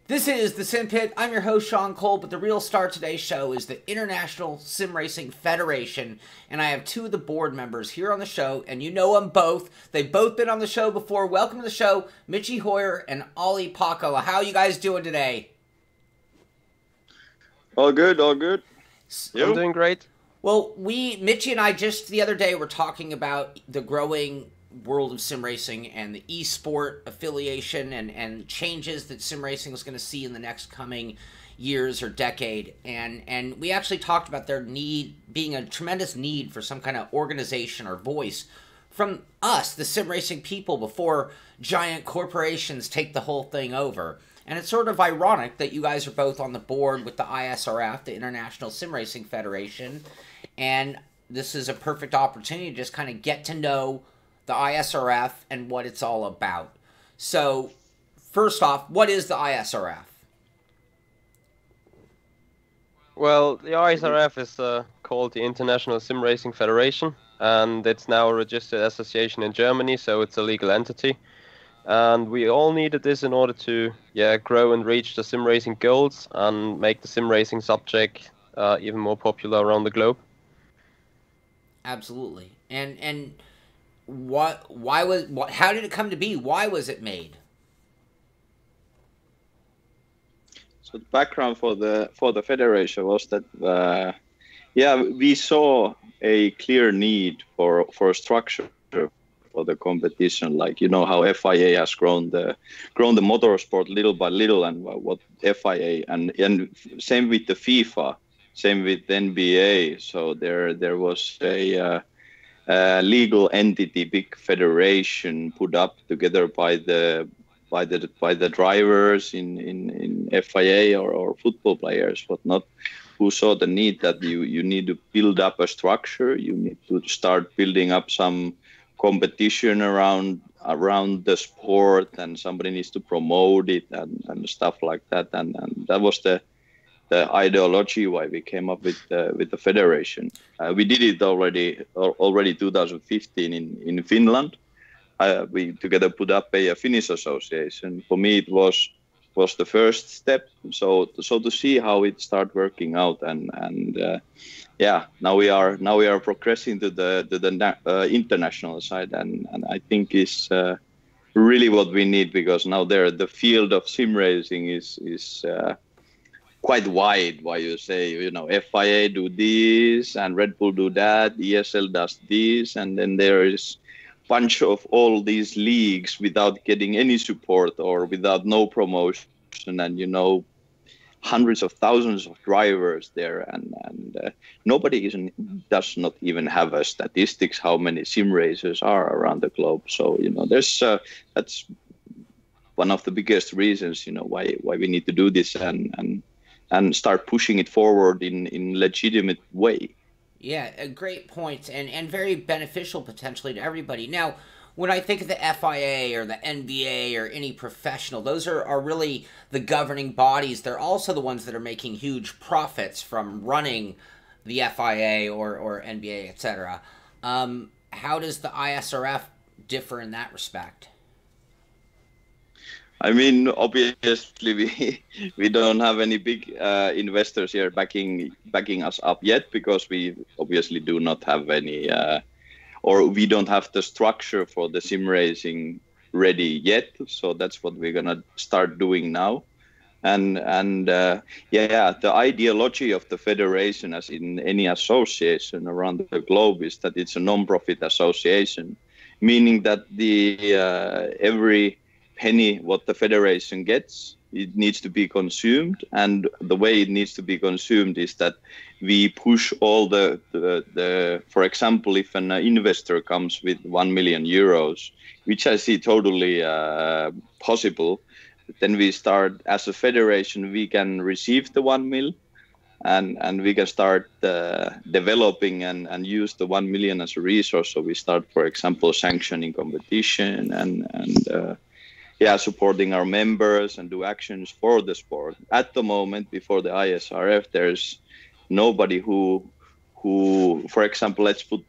This is the Simpit. I'm your host, Shaun Cole, but the real star of today's show is the International Sim Racing Federation, and I have two of the board members here on the show, and you know them both. They've both been on the show before. Welcome to the show, Michi and Olli Pahkala. How are you guys doing today? All good, all good. I'm doing great. Well, Michi and I just the other day were talking about the growing world of sim racing and the esport affiliation and changes that sim racing is going to see in the next coming years or decade. And we actually talked about there being a tremendous need for some kind of organization or voice from us, the sim racing people, before giant corporations take the whole thing over. And it's sort of ironic that you guys are both on the board with the ISRF, the International Sim Racing Federation, and this is a perfect opportunity to just kind of get to know the ISRF and what it's all about. So, first off, what is the ISRF? Well, the ISRF is called the International Sim Racing Federation, and it's now a registered association in Germany, so it's a legal entity. And we all needed this in order to grow and reach the sim racing goals and make the sim racing subject even more popular around the globe. Absolutely. And how did it come to be? Why was it made? So the background for the federation was that we saw a clear need for a structure for the competition, like how FIA has grown the motorsport little by little, and what FIA and same with the FIFA, same with NBA. So there was a legal entity, big federation put up together by the drivers in FIA or football players, whatnot, who saw the need that you need to build up a structure. You need to start building up some competition around the sport, and somebody needs to promote it and stuff like that. And that was the ideology why we came up with the federation. We did it already 2015 in Finland. We together put up a Finnish association. For me, it was the first step. So to see how it started working out, and now we are progressing to the international side, and I think is really what we need, because now the field of sim racing is quite wide. Why you say FIA do this and Red Bull do that, ESL does this, and then there is bunch of all these leagues without getting any support or without no promotion, and hundreds of thousands of drivers there, and nobody does not even have a statistics how many sim racers are around the globe. So there's that's one of the biggest reasons why we need to do this and start pushing it forward in legitimate way. Yeah, a great point, and very beneficial potentially to everybody. Now, when I think of the FIA or the NBA or any professional, those are really the governing bodies. They're also the ones that are making huge profits from running the FIA or NBA, etc. How does the ISRF differ in that respect? I mean, obviously we don't have any big investors here backing us up yet, because we obviously do not have any, or we don't have the structure for the sim racing ready yet. So that's what we're gonna start doing now. And the ideology of the federation, as in any association around the globe, is that it's a non-profit association, meaning that the every penny what the federation gets, it needs to be consumed, and the way it needs to be consumed is that we push all the for example, if an investor comes with 1 million euros, which I see totally possible, then we start as a federation, we can receive the 1 mil, and we can start developing and use the 1 million as a resource. So we start, for example, sanctioning competition and supporting our members and do actions for the sport. At the moment, before the ISRF, there's nobody who, for example, let's put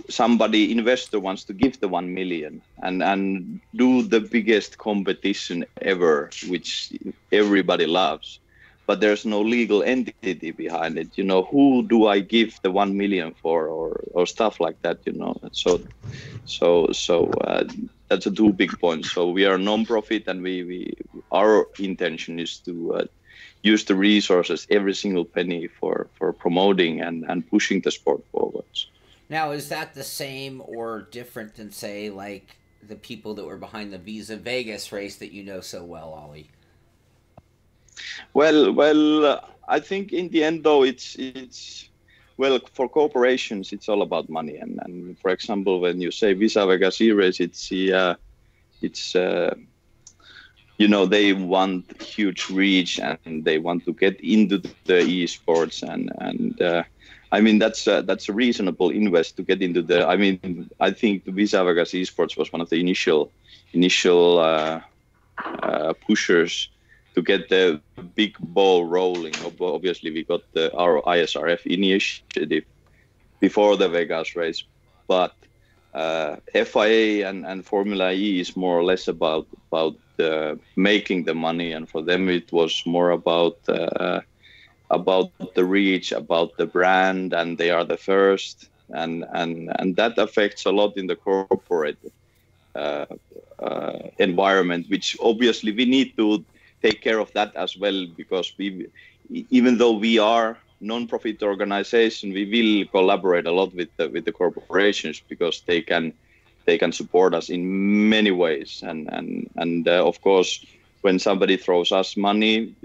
somebody investor wants to give the 1 million and do the biggest competition ever, which everybody loves, but there's no legal entity behind it, who do I give the 1 million for, or stuff like that, so that's a two big points. So we are a non-profit, and our intention is to use the resources, every single penny, for promoting and pushing the sport forwards. Now, is that the same or different than, say, like the people that were behind the Visa Vegas race that you know so well, Olli? Well, I think in the end, though, it's for corporations, it's all about money. And for example, when you say Visa Vegas e-race, it's they want huge reach, and they want to get into the esports, and I mean that's a reasonable invest to get into the. I think the Visa Vegas esports was one of the initial pushers to get the big ball rolling. Obviously, we got our ISRF initiative before the Vegas race, but FIA and Formula E is more or less about making the money, and for them it was more about the reach, about the brand, and they are the first, and that affects a lot in the corporate environment, which obviously we need to take care of that as well, because even though we are non-profit organization, we will collaborate a lot with the corporations, because they can support us in many ways, and of course, when somebody throws us money,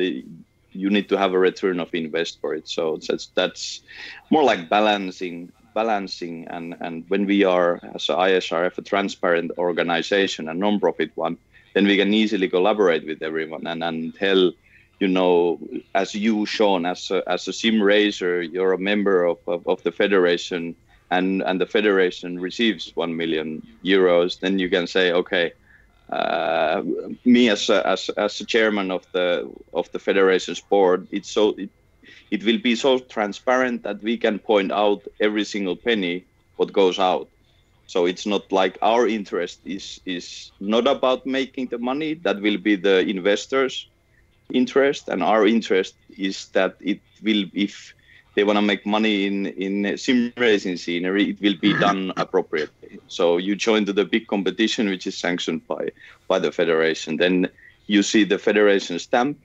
you need to have a return of invest for it. So that's more like balancing, and when we are, as a ISRF, a transparent organization, a non-profit one, then we can easily collaborate with everyone and tell, as you, Shaun, as a sim racer, you're a member of the federation, and the federation receives 1 million euros. Then you can say, okay, me as a chairman of the federation's board, it will be so transparent that we can point out every single penny what goes out. So it's not like our interest is not about making the money. That will be the investors' interest, and our interest is that it will, if they want to make money in sim racing scenery, it will be done appropriately. So you join to the big competition, which is sanctioned by the federation. Then you see the federation stamp,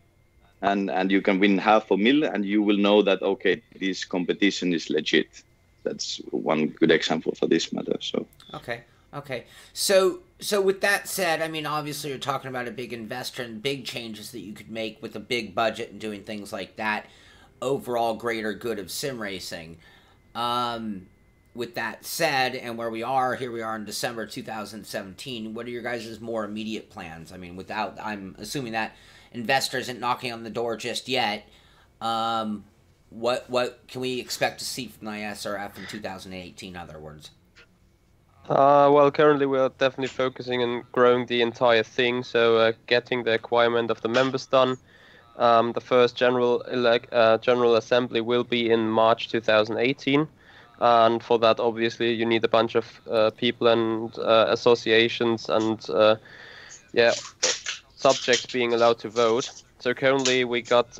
and you can win 500,000, and you will know that, okay, this competition is legit. That's one good example for this matter. So okay. So with that said, obviously you're talking about a big investor and big changes that you could make with a big budget and doing things like that. Overall greater good of sim racing. With that said, and here we are in December 2017, what are your guys' more immediate plans? I'm assuming that investor isn't knocking on the door just yet. What can we expect to see from the ISRF in 2018, in other words? Well, currently we are definitely focusing on growing the entire thing, so getting the acquirement of the members done. The first general assembly will be in March 2018, and for that, obviously, you need a bunch of people and associations and subjects being allowed to vote. So currently we got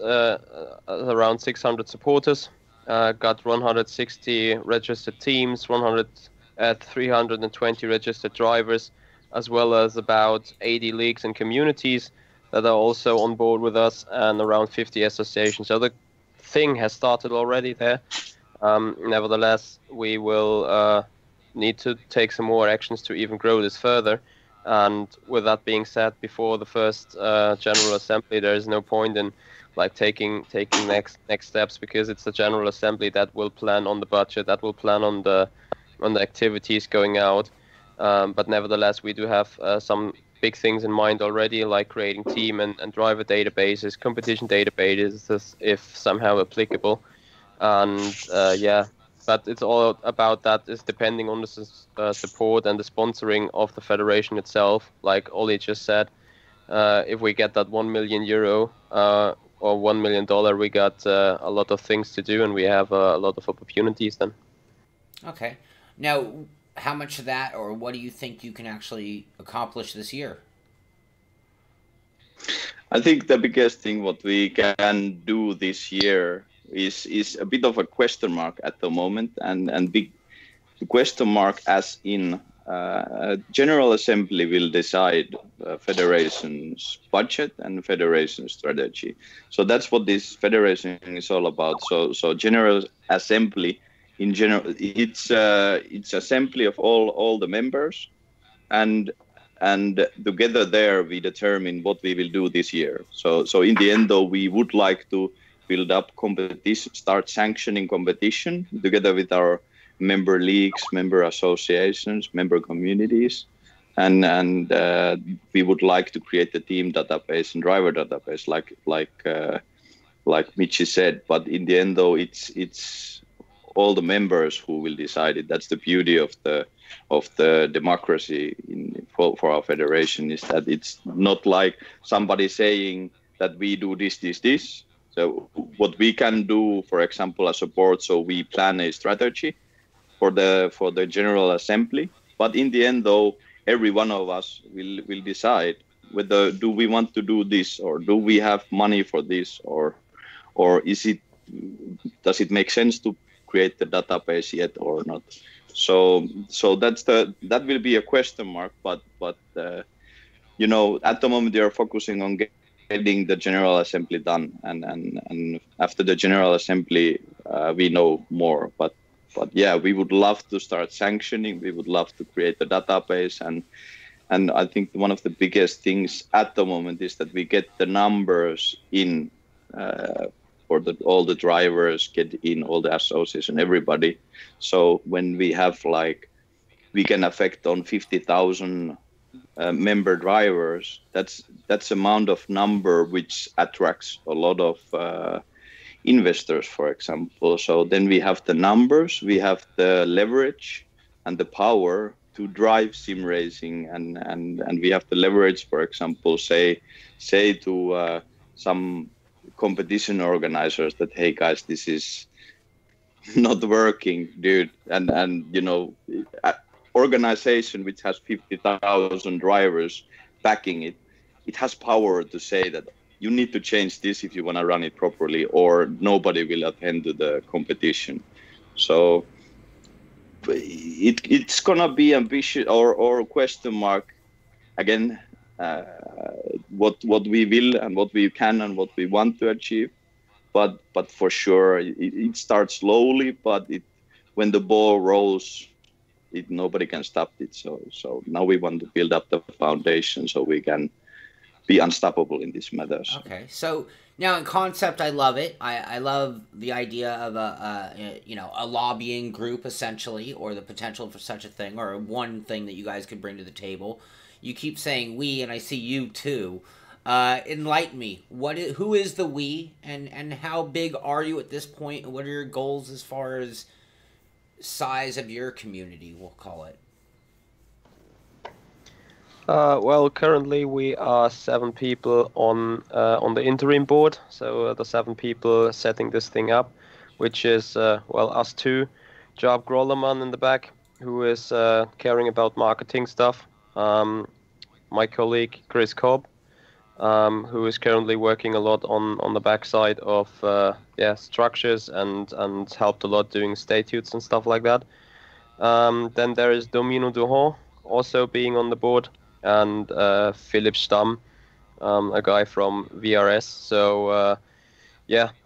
around 600 supporters, got 160 registered teams, 320 registered drivers, as well as about 80 leagues and communities that are also on board with us, and around 50 associations. So the thing has started already there. Nevertheless, we will need to take some more actions to even grow this further. And with that being said, before the first General Assembly, there is no point in taking next steps, because it's the General Assembly that will plan on the budget, that will plan on the activities going out. But nevertheless, we do have some big things in mind already, like creating team and driver databases, competition databases, if somehow applicable. And but it's all about that is depending on the support and the sponsoring of the federation itself. Like Olli just said, if we get that 1 million euro or $1 million, we got a lot of things to do, and we have a lot of opportunities then. Okay. Now, how much of that, or what do you think you can actually accomplish this year? I think the biggest thing what we can do this year is a bit of a question mark at the moment, and big question mark as in General Assembly will decide federation's budget and federation strategy. So that's what this federation is all about. So General Assembly in general, it's assembly of all the members, and together there we determine what we will do this year. So in the end, though, we would like to build up competition, start sanctioning competition together with our member leagues, member associations, member communities, and we would like to create a team database and driver database, like Michi said. But in the end, though, it's all the members who will decide it. That's the beauty of the democracy for our federation, is that it's not like somebody saying that we do this. So what we can do, for example, as a board, so we plan a strategy for the General Assembly. But in the end, though, every one of us will decide whether do we want to do this, or do we have money for this, or does it make sense to create the database yet or not? So that will be a question mark. But at the moment they are focusing on getting the General Assembly done, and after the General Assembly we know more. But yeah, we would love to start sanctioning. We would love to create a database, and I think one of the biggest things at the moment is that we get the numbers in for all the drivers, get in all the association, everybody. So when we have we can affect on 50,000 member drivers, that's amount of number which attracts a lot of investors, for example. So then we have the numbers, we have the leverage and the power to drive sim racing, and we have the leverage, for example, say to some competition organizers that, hey guys, this is not working, dude, and organization which has 50,000 drivers backing it has power to say that you need to change this if you want to run it properly, or nobody will attend to the competition. So it's gonna be ambitious or question mark again, what we will and what we can and what we want to achieve. But for sure it starts slowly, but when the ball rolls, nobody can stop it. So now we want to build up the foundation so we can be unstoppable in these matters. Okay, so now in concept, I love it. I love the idea of a lobbying group, essentially, or the potential for such a thing, or one thing that you guys could bring to the table. You keep saying we, and I see you too. Enlighten me. Who is the we, and how big are you at this point? And what are your goals as far as size of your community, we'll call it? Well, currently we are 7 people on the interim board. So the 7 people setting this thing up, which is us 2, Joab Grollerman in the back, who is caring about marketing stuff. My colleague Chris Cobb, who is currently working a lot on the backside of structures and helped a lot doing statutes and stuff like that. Then there is Domino Duhon also being on the board, and Philip Stamm, a guy from VRS. So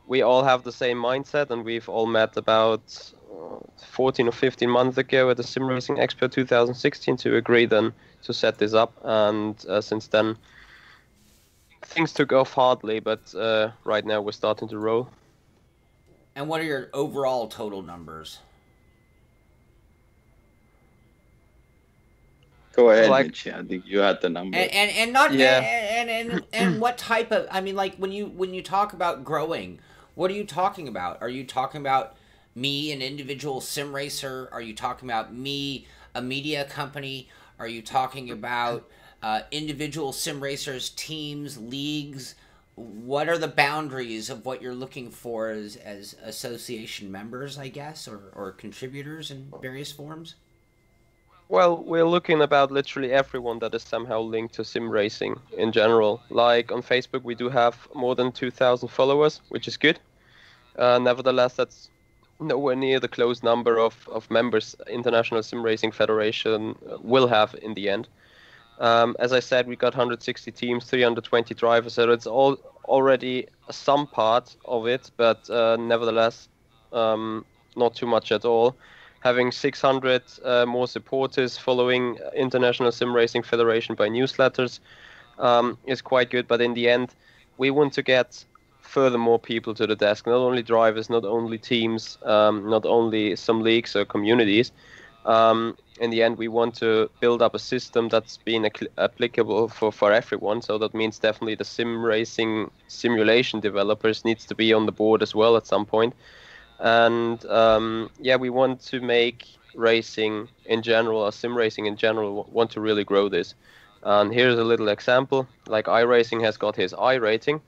we all have the same mindset, and we've all met about 14 or 15 months ago at the Sim Racing Expo 2016 to agree then to set this up. And since then, things took off hardly, but right now we're starting to roll. And what are your overall total numbers? Go ahead, Michi. I think you had the number. And what type of, I mean, like when you talk about growing, what are you talking about? Are you talking about me, an individual sim racer? Are you talking about me, a media company? Are you talking about individual sim racers, teams, leagues? What are the boundaries of what you're looking for as association members, I guess, or contributors in various forms? Well, we're looking about literally everyone that is somehow linked to sim racing in general. Like on Facebook, we do have more than 2,000 followers, which is good. Nevertheless, that's nowhere near the close number of members International Sim Racing Federation will have in the end. As I said, we got 160 teams, 320 drivers, so it's all already some part of it, but nevertheless, not too much at all. Having 600 more supporters following International Sim Racing Federation by newsletters is quite good, but in the end, we want to get furthermore people to the desk, not only drivers, not only teams, not only some leagues or communities. In the end, we want to build up a system that's been applicable for everyone. So that means definitely the sim racing simulation developers needs to be on the board as well at some point. And yeah, we want to make racing in general, or sim racing in general, want to really grow this. And here's a little example. Like iRacing has got his I rating,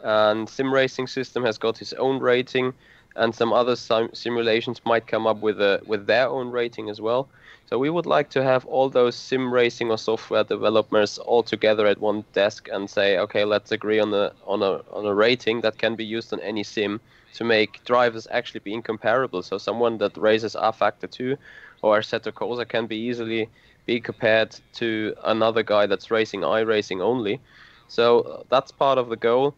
and sim racing system has got his own rating, and some other simulations might come up with their own rating as well. So we would like to have all those sim racing or software developers all together at one desk and say, okay, let's agree on a rating that can be used on any sim to make drivers actually be incomparable. So someone that races R Factor 2 or Assetto Corsa can be easily be compared to another guy that's racing iRacing only. So that's part of the goal.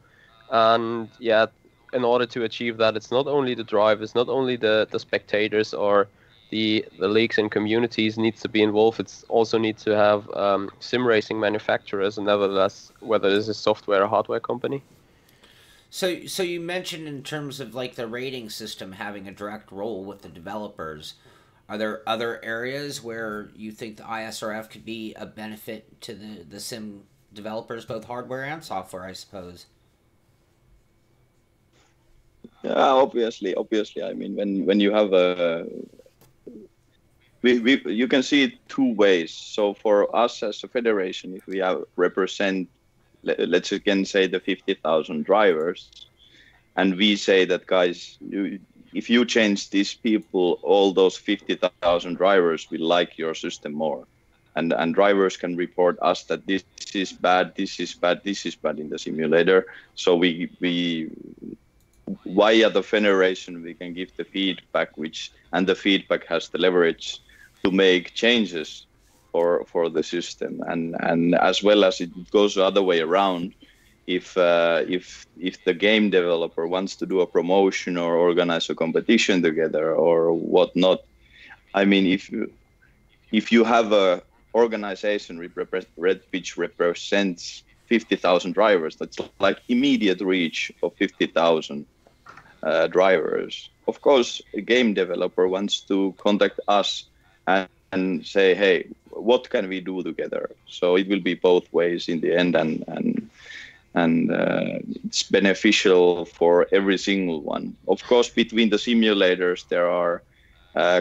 And yeah, in order to achieve that, it's not only the drivers, not only the spectators or the leagues and communities needs to be involved. It's also needs to have sim racing manufacturers, and nevertheless, whether this is software or hardware company. So you mentioned in terms of like the rating system having a direct role with the developers. Are there other areas where you think the ISRF could be a benefit to the sim developers, both hardware and software, I suppose? Yeah, obviously. I mean, when you have you can see it two ways. So for us as a federation, if we represent, let's again say the 50,000 drivers, and we say that guys, if you change these people, all those 50,000 drivers will like your system more, and drivers can report us that this is bad, this is bad, this is bad in the simulator. So we via the federation we can give the feedback, and the feedback has the leverage to make changes for the system, and as well as it goes the other way around. If the game developer wants to do a promotion or organize a competition together or whatnot, I mean, if you have a organization which represents 50,000 drivers, that's like immediate reach of 50,000 drivers. Of course, a game developer wants to contact us and say, hey, what can we do together? So it will be both ways in the end, and it's beneficial for every single one. Of course, between the simulators, there are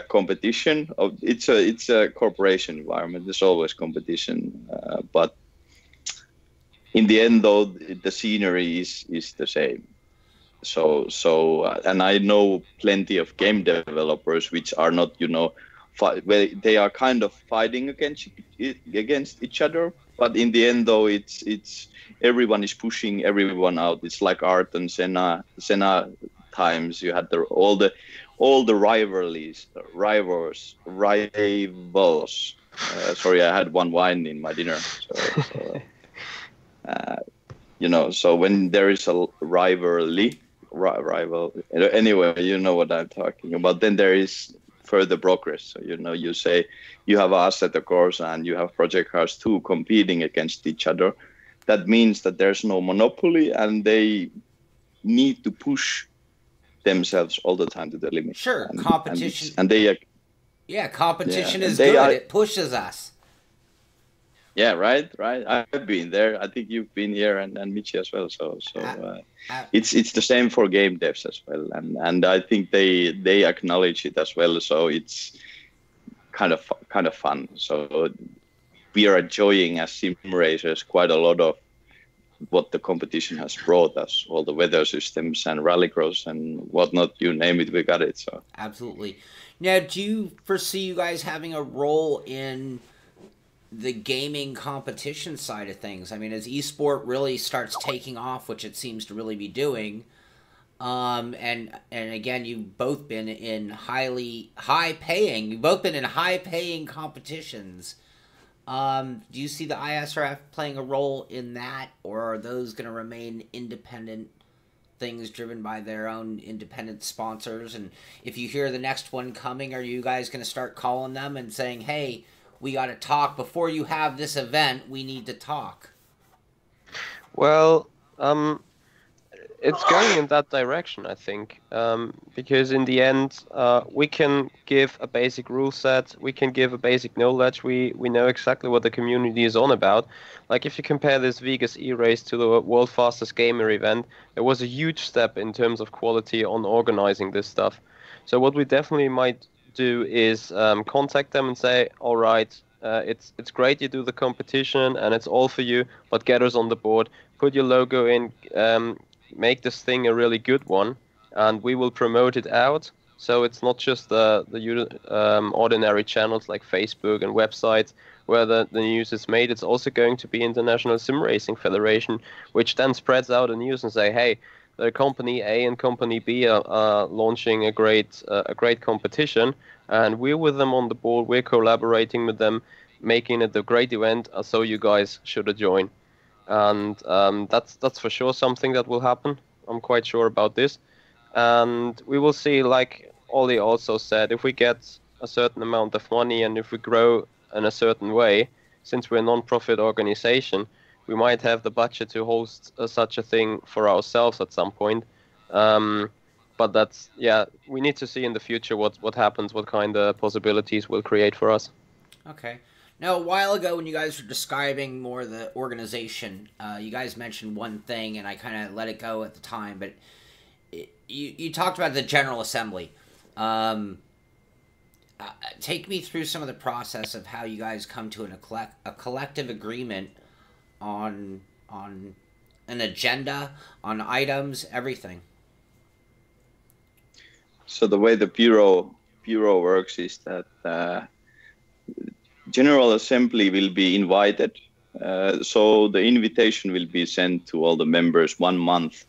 competition. It's a corporation environment. There's always competition, but in the end, though, the scenery is the same. So and I know plenty of game developers which are not, they are kind of fighting against each other. But in the end, though, it's everyone is pushing everyone out. It's like Art and Senna times. You had all the rivalries, rivals. Sorry, I had one wine in my dinner. So when there is a rival. Anyway, you know what I'm talking about. Then there is further progress. So you say you have Assetto Corsa and you have Project Cars 2 competing against each other. That means that there's no monopoly, and they need to push themselves all the time to the limit. Sure, competition. Competition is good. It pushes us. Yeah, right. I've been there. I think you've been here, and Michi as well. So it's the same for game devs as well, and I think they acknowledge it as well. So it's kind of fun. So we are enjoying as sim racers quite a lot of what the competition has brought us, all the weather systems and rallycross and whatnot, you name it, we got it. So absolutely. Now, do you foresee you guys having a role in the gaming competition side of things? I mean, as esport really starts taking off, which it seems to really be doing, and again, you've both been in high paying competitions. Do you see the ISRF playing a role in that, or are those going to remain independent things driven by their own independent sponsors? And if you hear the next one coming, are you guys going to start calling them and saying, hey, we got to talk before you have this event, we need to talk? Well, it's going in that direction, I think, because in the end, we can give a basic rule set, we can give a basic knowledge, we know exactly what the community is on about. Like if you compare this Vegas E-Race to the World Fastest Gamer event, there was a huge step in terms of quality on organizing this stuff. So what we definitely might do is contact them and say, all right, it's great you do the competition and it's all for you, but get us on the board, put your logo in, make this thing a really good one, and we will promote it out. So it's not just the ordinary channels like Facebook and websites where the news is made. It's also going to be International Sim Racing Federation, which then spreads out the news and say, hey, the company A and company B are launching a great competition, and we're with them on the board. We're collaborating with them, making it a great event. So you guys should join. And that's for sure something that will happen. I'm quite sure about this, and we will see. Like Olli also said, if we get a certain amount of money and if we grow in a certain way, since we're a non-profit organization, we might have the budget to host such a thing for ourselves at some point. But that's, yeah, we need to see in the future what happens, what kind of possibilities will create for us. Okay. Now, a while ago when you guys were describing more the organization, you guys mentioned one thing, and I kind of let it go at the time, but you talked about the General Assembly. Take me through some of the process of how you guys come to a collective agreement on an agenda, on items, everything. So the way the bureau works is that General Assembly will be invited. So the invitation will be sent to all the members 1 month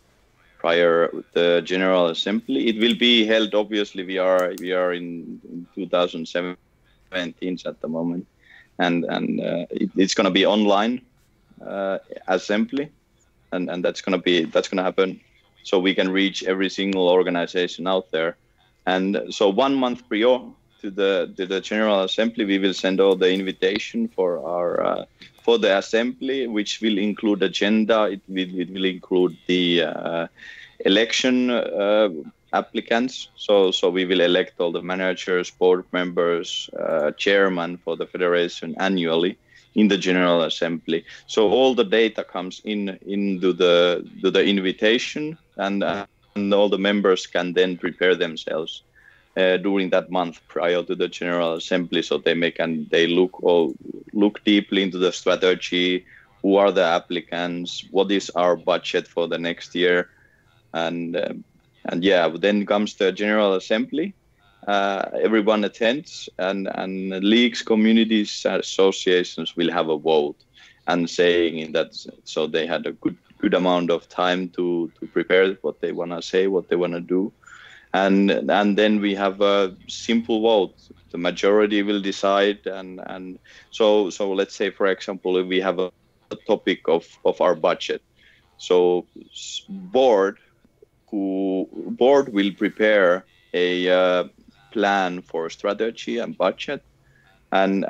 prior the General Assembly. It will be held, obviously, we are in 2017 at the moment, and it's going to be online assembly, and that's going to happen, so we can reach every single organization out there. And so 1 month prior to the General Assembly, we will send all the invitation for our for the assembly, which will include agenda. It will include the election applicants. So we will elect all the managers, board members, chairman for the federation annually in the General Assembly. So all the data comes into the invitation, and all the members can then prepare themselves during that month prior to the General Assembly, so they look deeply into the strategy, who are the applicants, what is our budget for the next year, and yeah, then comes the General Assembly. Everyone attends, and leagues, communities, associations will have a vote, and saying in that, so they had a good amount of time to prepare what they want to say, what they want to do. And then we have a simple vote. The majority will decide, and so let's say, for example, if we have a topic of our budget, so board will prepare a plan for strategy and budget, and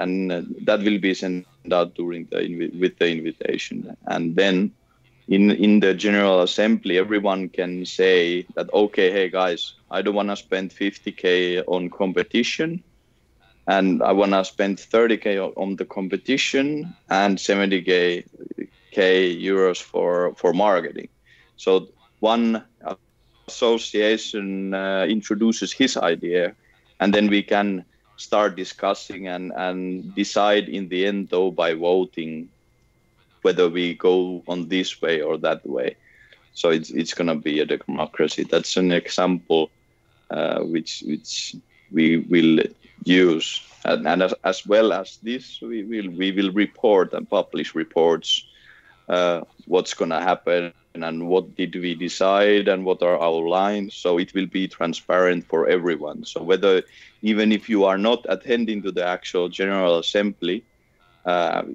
that will be sent out with the invitation, and then in the General Assembly, everyone can say that, okay, hey guys, I don't want to spend 50K on competition, and I want to spend 30K on the competition and 70K euros for marketing. So one association introduces his idea, and then we can start discussing and decide in the end, though, by voting, whether we go on this way or that way. So it's going to be a democracy. That's an example which we will use, and as well as this, we will report and publish reports. What's going to happen and what did we decide and what are our lines. So it will be transparent for everyone. So whether, even if you are not attending to the actual General Assembly,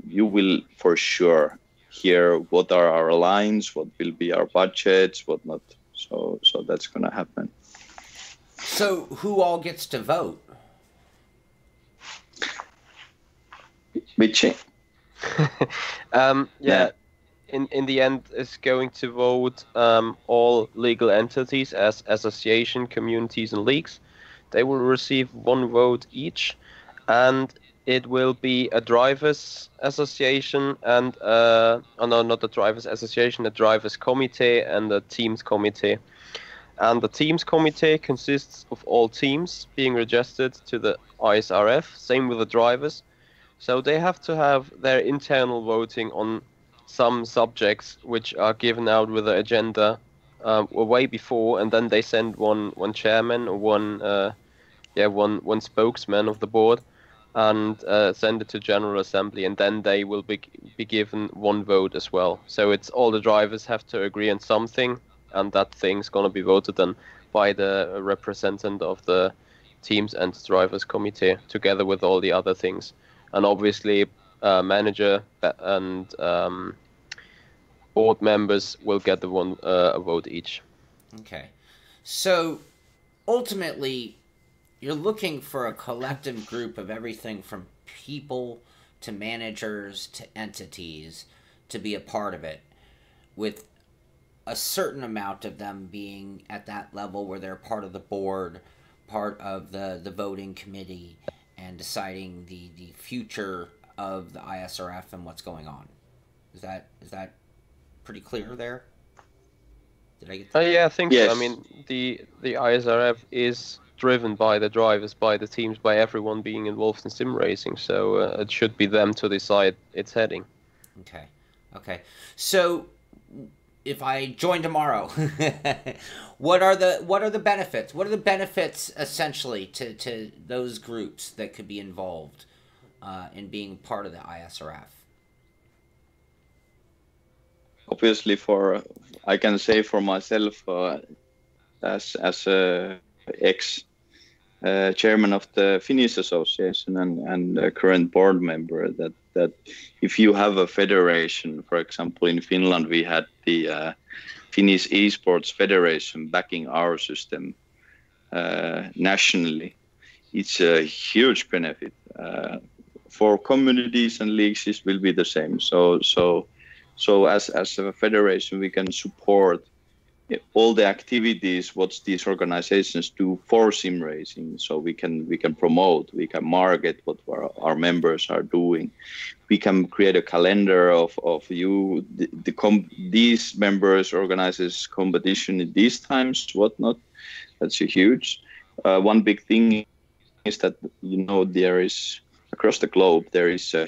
you will for sure hear what are our lines, what will be our budgets, what not. So that's going to happen. So who all gets to vote? Michi? Yeah. In the end, is going to vote all legal entities as association, communities, and leagues. They will receive one vote each, and it will be a drivers' association and no, not a drivers' association, a drivers' committee and a teams committee. And the teams committee consists of all teams being registered to the ISRF. Same with the drivers. So they have to have their internal voting on some subjects which are given out with the agenda way before, and then they send one chairman or one spokesman of the board and send it to General Assembly, and then they will be given one vote as well. So it's all the drivers have to agree on something, and that thing's going to be voted on by the representative of the teams and drivers committee together with all the other things. And obviously manager and board members will get the one a vote each. Okay. So ultimately, you're looking for a collective group of everything from people to managers to entities to be a part of it, with a certain amount of them being at that level where they're part of the board, part of the voting committee, and deciding the future of the ISRF and what's going on. Is that pretty clear there? Did I get that? Yeah, I think yes. So. I mean, the ISRF is driven by the drivers, by the teams, by everyone being involved in sim racing. So it should be them to decide its heading. Okay. So if I join tomorrow, what are the benefits? What are the benefits essentially to those groups that could be involved in being part of the ISRF? Obviously, I can say for myself, as a ex chairman of the Finnish Association and a current board member, that if you have a federation, for example, in Finland we had the Finnish Esports Federation backing our system nationally. It's a huge benefit for communities and leagues. It will be the same. So as a federation, we can support all the activities what these organizations do for sim racing. So we can promote, we can market what our members are doing. We can create a calendar of these members organizes competition at these times, whatnot. That's a huge. One big thing is that there is across the globe there is a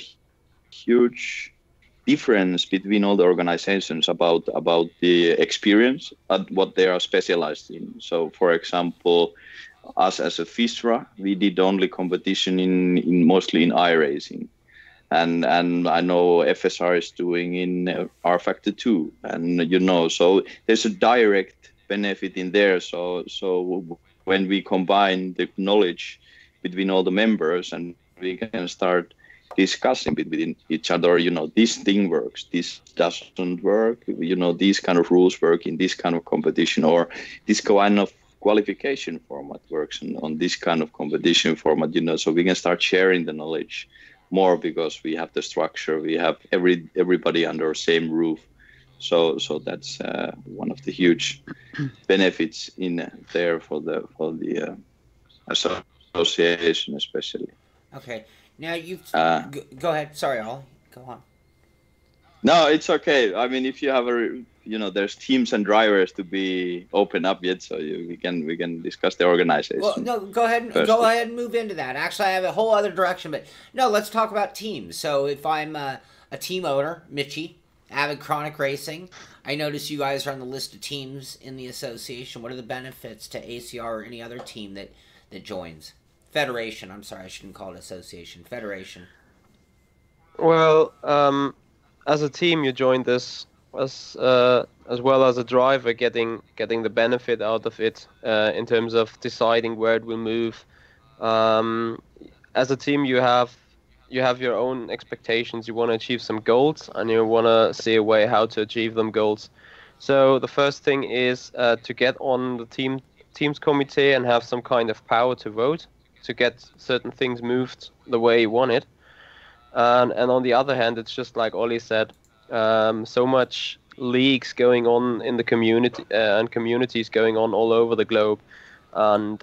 huge difference between all the organizations about the experience and what they are specialized in. So, for example, us as a FISRA, we did only competition in mostly in iRacing, and I know FSR is doing in R Factor 2, and so there's a direct benefit in there. So when we combine the knowledge between all the members, and we can start discussing between each other, this thing works, this doesn't work, these kind of rules work in this kind of competition, or this kind of qualification format works on this kind of competition format, so we can start sharing the knowledge more because we have the structure, we have everybody under the same roof. So that's one of the huge benefits in there for the association especially. Okay. Now go ahead. Sorry, Olli. Go on. No, it's okay. I mean, if you have there's teams and drivers to be open up yet, so we can discuss the organization. Well, no, go ahead and move into that. Actually, I have a whole other direction, but no, let's talk about teams. So if I'm a team owner, Michi, Avid Chronic Racing. I notice you guys are on the list of teams in the association. What are the benefits to ACR or any other team that joins? Federation. I'm sorry, I shouldn't call it association. Federation. Well, as a team, you join this as well as a driver, getting the benefit out of it in terms of deciding where it will move. As a team, you have your own expectations. You want to achieve some goals, and you want to see a way how to achieve them goals. So the first thing is to get on the team's committee and have some kind of power to vote, to get certain things moved the way you want it. And on the other hand, it's just like Olli said, so much leagues going on in the community and communities going on all over the globe. And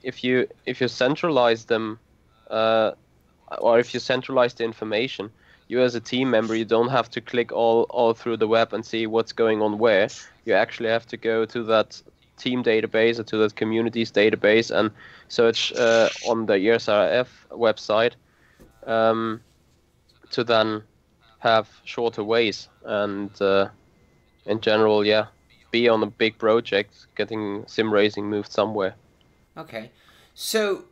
if you centralize them, or if you centralize the information, you as a team member, you don't have to click all through the web and see what's going on where. You actually have to go to that team database or to that communities database and search on the ISRF website to then have shorter ways and in general, be on a big project, getting sim racing moved somewhere. Okay, so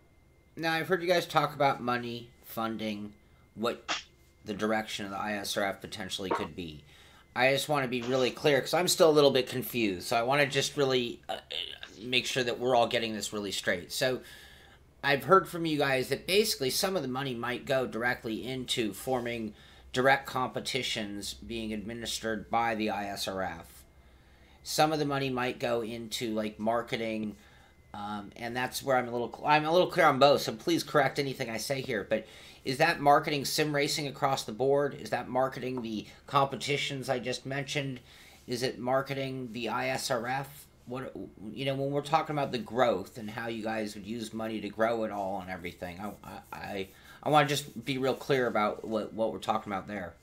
now I've heard you guys talk about money, funding, what the direction of the ISRF potentially could be. I just want to be really clear because I'm still a little bit confused. So I want to just really make sure that we're all getting this really straight. So I've heard from you guys that basically some of the money might go directly into forming direct competitions being administered by the ISRF. Some of the money might go into like marketing, and that's where I'm a little clear on both. So please correct anything I say here. But is that marketing sim racing across the board? Is that marketing the competitions I just mentioned? Is it marketing the ISRF? What, when we're talking about the growth and how you guys would use money to grow it all and everything, I want to just be real clear about what we're talking about there.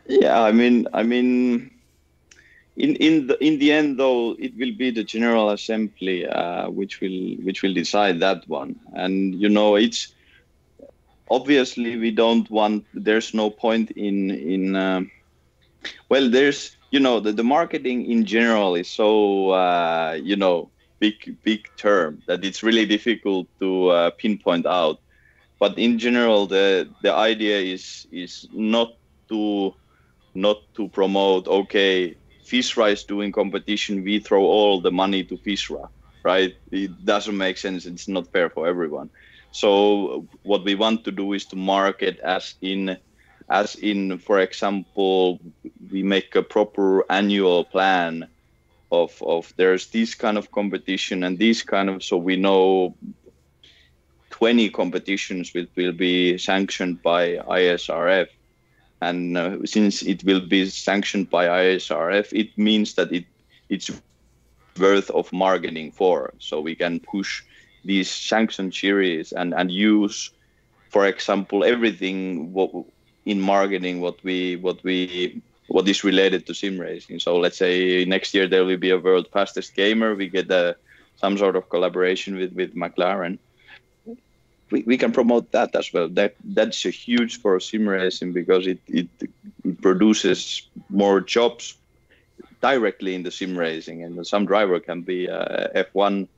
Yeah, I mean, in the end, though, it will be the General Assembly which will decide that one. And it's obviously we don't want. There's no point in. Well, there's the marketing in general is so big term that it's really difficult to pinpoint out. But in general, the idea is not to promote. Okay, FISRA is doing competition. We throw all the money to FISRA, right? It doesn't make sense. It's not fair for everyone. So what we want to do is to market as in, for example, we make a proper annual plan of there's this kind of competition and this kind of, so we know 20 competitions will be sanctioned by ISRF. And since it will be sanctioned by ISRF, it means that it's worth of marketing for. So we can push these sanctioned series and use, for example, everything in marketing what is related to sim racing. So let's say next year there will be a world fastest gamer. We get some sort of collaboration with McLaren. We can promote that as well. That's a huge for sim racing because it produces more jobs directly in the sim racing, and some driver can be a F1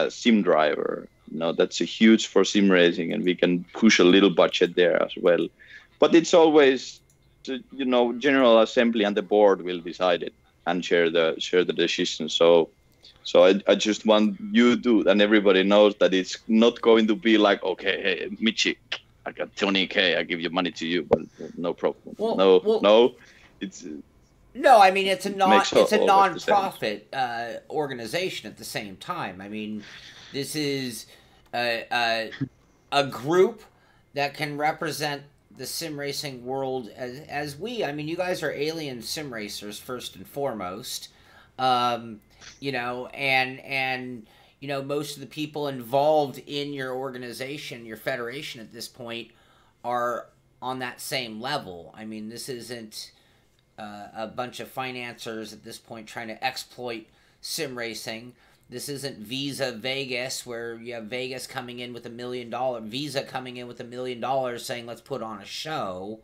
sim driver. That's a huge for sim racing, and we can push a little budget there as well. But it's always, General Assembly and the board will decide it and share the decision. So I just want you to, and everybody knows that it's not going to be like, okay, hey, Michi, I got 20K, I give you money to you, but no problem. No, it's. No, I mean it's a non-profit organization at the same time. I mean, this is a group that can represent the sim racing world as we. I mean, you guys are alien sim racers first and foremost. And most of the people involved in your organization, your federation at this point, are on that same level. I mean, this isn't a bunch of financiers at this point trying to exploit sim racing. This isn't Visa Vegas, where you have Vegas coming in with $1 million, Visa coming in with $1 million saying, let's put on a show.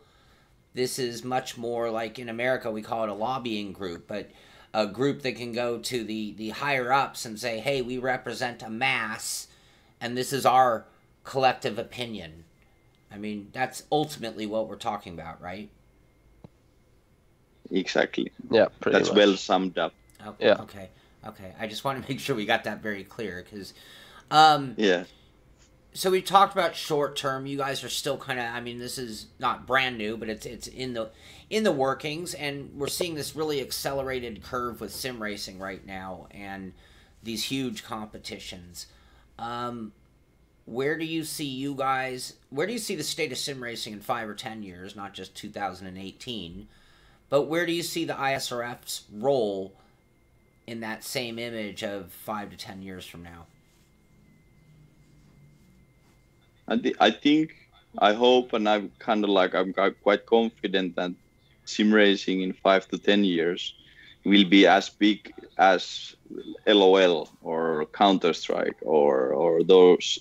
This is much more like in America, we call it a lobbying group, but a group that can go to the higher ups and say, hey, we represent a mass, and this is our collective opinion. I mean, that's ultimately what we're talking about, right? Exactly. Yeah, pretty That's much. well summed up. Okay, Yeah. okay. I just want to make sure we got that very clear, because Yeah. so we talked about short term. You guys are still kind of, I mean, this is not brand new, but it's in the workings, and we're seeing this really accelerated curve with sim racing right now and these huge competitions. Where do you see you guys, where do you see the state of sim racing in 5 or 10 years, not just 2018, but where do you see the ISRF's role in that same image of 5 to 10 years from now? I think, I hope, and I'm quite confident that sim racing in 5 to 10 years will be as big as LOL or Counter-Strike or those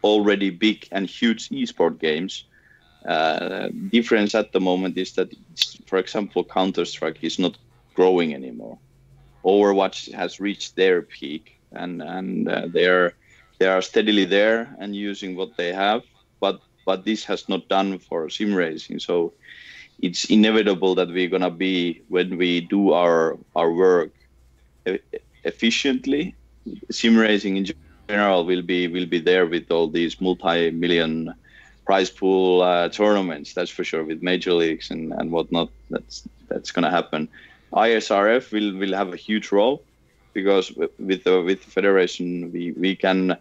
already big and huge esport games. Difference at the moment is that, for example, Counter-Strike is not growing anymore. Overwatch has reached their peak, and they are steadily there and using what they have, but this has not done for sim racing. So it's inevitable that we're gonna be, when we do our work efficiently, sim racing in general will be there with all these multi-million prize pool tournaments. That's for sure, with major leagues and whatnot. That's gonna happen. ISRF will have a huge role, because with the federation we can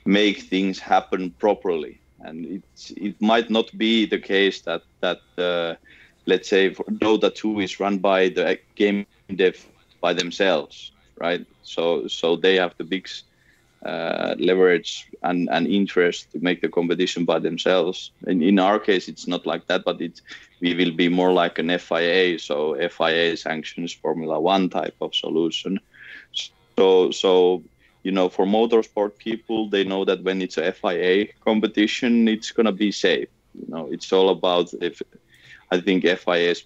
make things happen properly, and it might not be the case that let's say Dota 2 is run by the game dev by themselves, right? So they have the big leverage and interest to make the competition by themselves. And in our case, it's not like that, but we will be more like an FIA, so FIA sanctions Formula One type of solution. So for motorsport people, they know that when it's a FIA competition, it's gonna be safe. It's all about, I think FIA's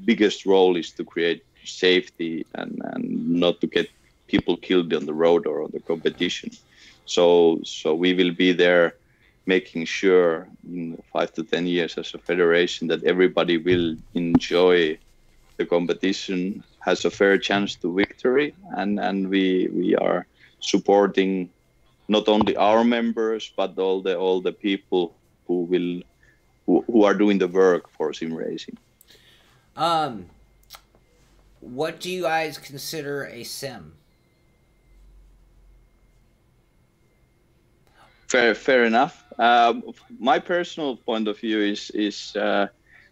biggest role is to create safety and not to get people killed on the road or on the competition. So we will be there making sure in 5 to 10 years as a federation that everybody will enjoy the competition, has a fair chance to victory, and we are supporting not only our members but all the people who are doing the work for sim racing. What do you guys consider a sim? Fair enough. My personal point of view is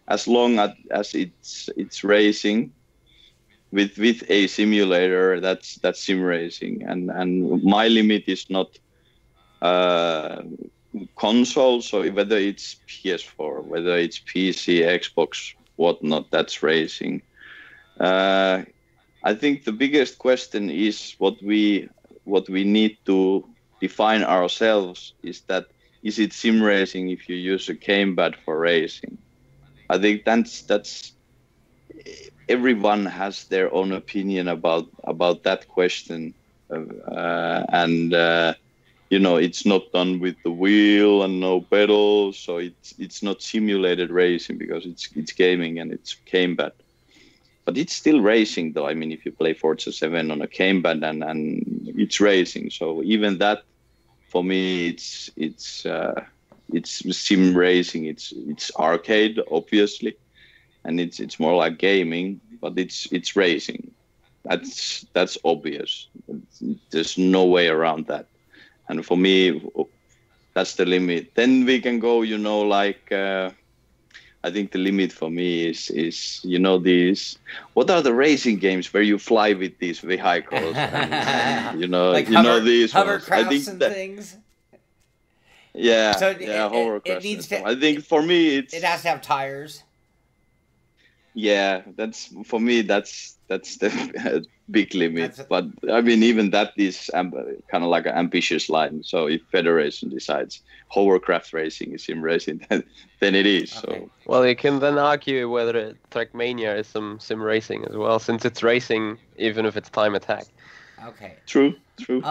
as long as it's racing with a simulator, that's sim racing, and my limit is not console. So whether it's PS4, whether it's PC, Xbox, whatnot, that's racing. I think the biggest question is what we need to define ourselves is it sim racing if you use a gamepad for racing? I think that's everyone has their own opinion about that question, and it's not done with the wheel and no pedals, so it's not simulated racing because it's gaming and it's gamepad. But it's still racing, though. I mean, if you play Forza 7 on a gamepad and it's racing, so even that, for me, it's sim racing. It's arcade, obviously, and it's more like gaming, but it's racing. That's obvious. There's no way around that. And for me, that's the limit. Then we can go, I think the limit for me is these, what are the racing games where you fly with these vehicles and like these hovercrafts and things. Yeah, So hovercrafts. it needs to. I think for me it has to have tires. Yeah, that's for me. That's the big limit. That's But I mean, even that is kind of like an ambitious line. So if federation decides hovercraft racing is sim racing, then it is. okay. So Well, you can then argue whether Trackmania is some sim racing as well, since it's racing even if it's time attack. Okay. true, true.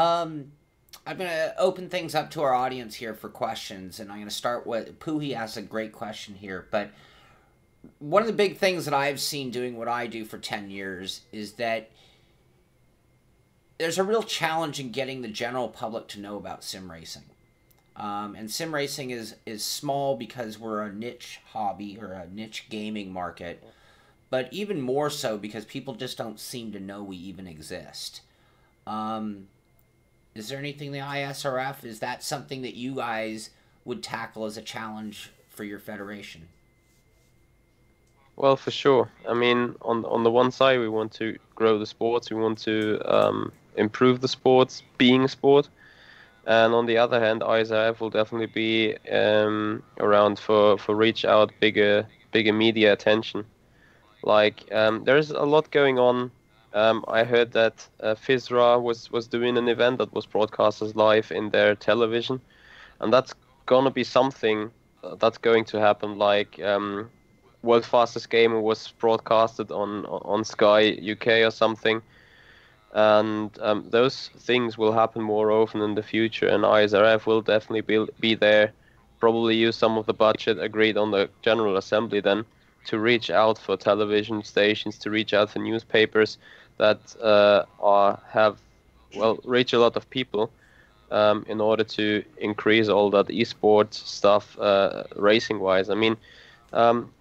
I'm going to open things up to our audience here for questions, and I'm going to start with Puhi asked a great question here. But one of the big things that I've seen doing what I do for 10 years is that there's a real challenge in getting the general public to know about sim racing. And sim racing is small because we're a niche hobby or a niche gaming market, but even more so because people just don't seem to know we even exist. Um, Is there anything in the ISRF? Is that something that you guys would tackle as a challenge for your federation? Well, for sure. I mean, on the one side, we want to grow the sports, we want to improve the sports, being sport, and on the other hand, ISRF will definitely be around for reach out bigger media attention. Like there's a lot going on. I heard that FISRA was doing an event that was broadcasted live in their television, and that's gonna be something that's going to happen. Like World Fastest Gamer was broadcasted on Sky UK or something, and those things will happen more often in the future. And ISRF will definitely be there. Probably use some of the budget agreed on the General Assembly then to reach out for television stations, to reach out for newspapers that have reach a lot of people in order to increase all that esports stuff racing wise. I mean,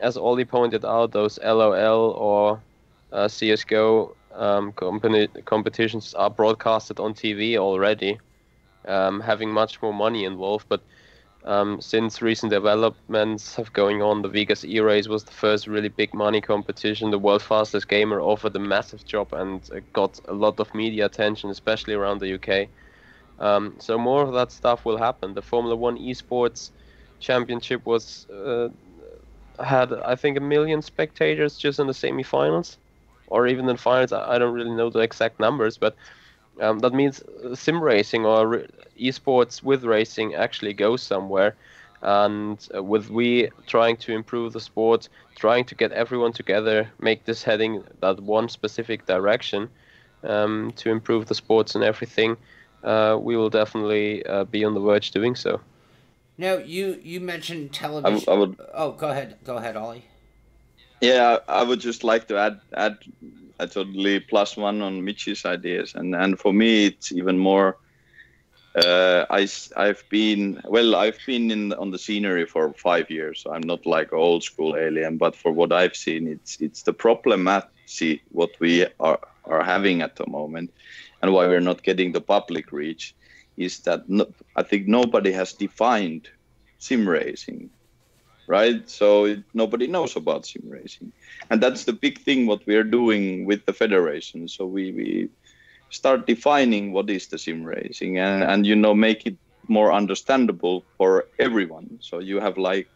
as Olli pointed out, those LOL or CS:GO competitions are broadcasted on TV already, having much more money involved. But since recent developments have going on, the Vegas E-Race was the first really big money competition. The World Fastest Gamer offered a massive job and got a lot of media attention, especially around the UK. So more of that stuff will happen. The Formula One Esports Championship had, I think, 1 million spectators just in the semi-finals, or even in finals. I don't really know the exact numbers, but that means sim racing or esports with racing actually goes somewhere. And with we trying to improve the sport, trying to get everyone together, make this heading that one specific direction to improve the sports and everything, we will definitely be on the verge doing so. No, you mentioned I, television. I would, Oh, go ahead, Ollie. yeah, I would just like to add a totally +1 on Michi's ideas, and for me it's even more. I've been in on the scenery for 5 years, so I'm not like an old school alien. But for what I've seen, it's the problemacy what we are having at the moment, and why we're not getting the public reach, is that I think nobody has defined sim racing, right? So nobody knows about sim racing, and that's the big thing what we are doing with the federation. So we start defining what is the sim racing, and make it more understandable for everyone. So you have like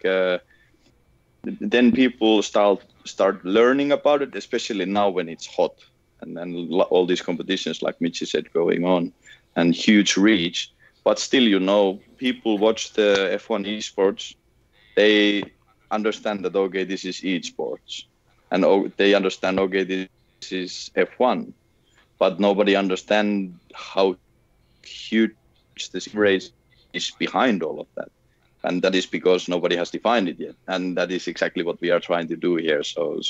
then people start learning about it, especially now when it's hot, and then all these competitions like Michi said going on, and huge reach. But still, people watch the F1 esports, they understand that, okay, this is esports, and they understand, okay, this is F1, but nobody understands how huge this race is behind all of that. And that is because nobody has defined it yet. And that is exactly what we are trying to do here. So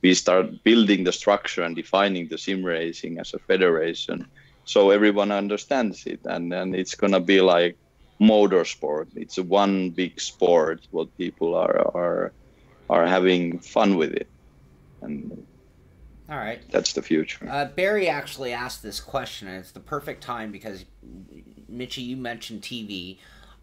we start building the structure and defining the sim racing as a federation, so everyone understands it. And then it's going to be like motorsport. It's a one big sport, what people are having fun with it. And All right. that's the future. Barry actually asked this question, and it's the perfect time because Michi, you mentioned TV.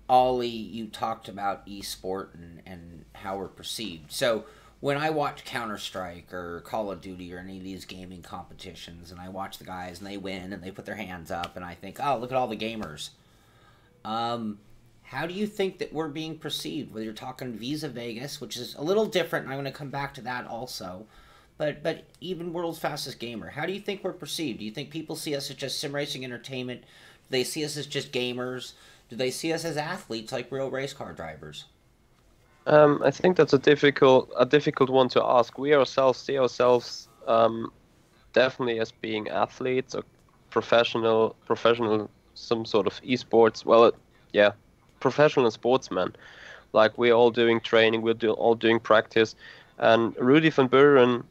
Ollie, you talked about esport and how we're perceived. So when I watch Counter Strike or Call of Duty or any of these gaming competitions, and I watch the guys and they win and they put their hands up, and I think, oh, look at all the gamers. Um, How do you think that we're being perceived? Whether you're talking Visa Vegas, which is a little different, and I'm going to come back to that also, but even World's Fastest Gamer, how do you think we're perceived? Do you think people see us as just sim racing entertainment? Do they see us as just gamers? Do they see us as athletes like real race car drivers? I think that's a difficult one to ask. We ourselves see ourselves definitely as being athletes or professional, some sort of esports. Well, yeah, professional sportsmen. Like we're all doing training, all doing practice, and Rudy van Buren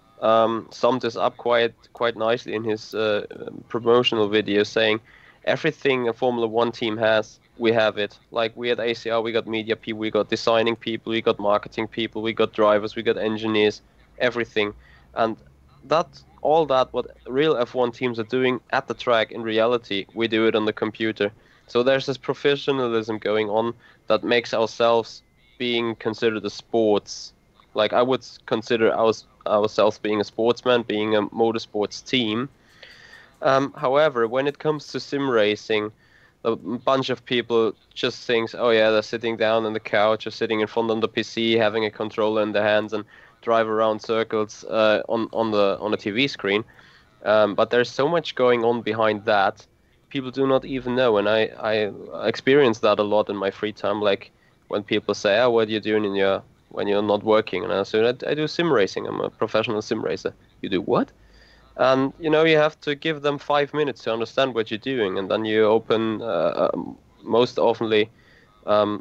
summed this up quite nicely in his promotional video, saying everything a Formula One team has, we have it. Like we at ACR, we got media people, we got designing people, we got marketing people, we got drivers, we got engineers, everything. And all that what real F1 teams are doing at the track, in reality, we do it on the computer. So there's this professionalism going on that makes ourselves being considered a sports. Like I would consider ourselves being a sportsman, being a motorsports team. However, when it comes to sim racing, a bunch of people just thinks, oh yeah, they're sitting down on the couch or sitting in front of the PC, having a controller in their hands and drive around circles on a TV screen. But there's so much going on behind that. People do not even know, and I experience that a lot in my free time. Like when people say, "Oh, what are you doing when you're not working?" and I say, "I do sim racing. I'm a professional sim racer." You do what? And you have to give them 5 minutes to understand what you're doing, and then you open most oftenly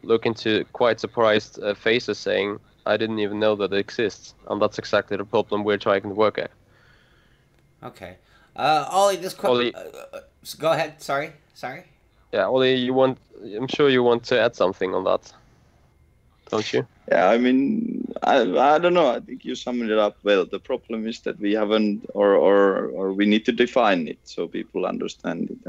look into quite surprised faces saying, "I didn't even know that it exists," and that's exactly the problem we're trying to work at. Okay, Olli, this question. Go ahead. Sorry. Yeah, Olli, I'm sure you want to add something on that, don't you? Yeah, I mean, I don't know. I think you summed it up well. The problem is that we haven't, or we need to define it so people understand it,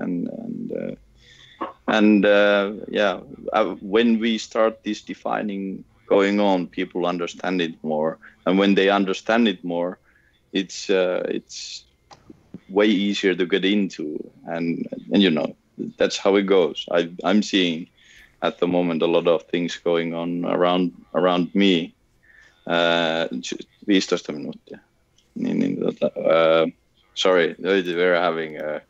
when we start this defining going on, people understand it more, and when they understand it more, it's way easier to get into, and that's how it goes. I'm seeing at the moment a lot of things going on around me. 15 minuuttia. Sorry, we're having a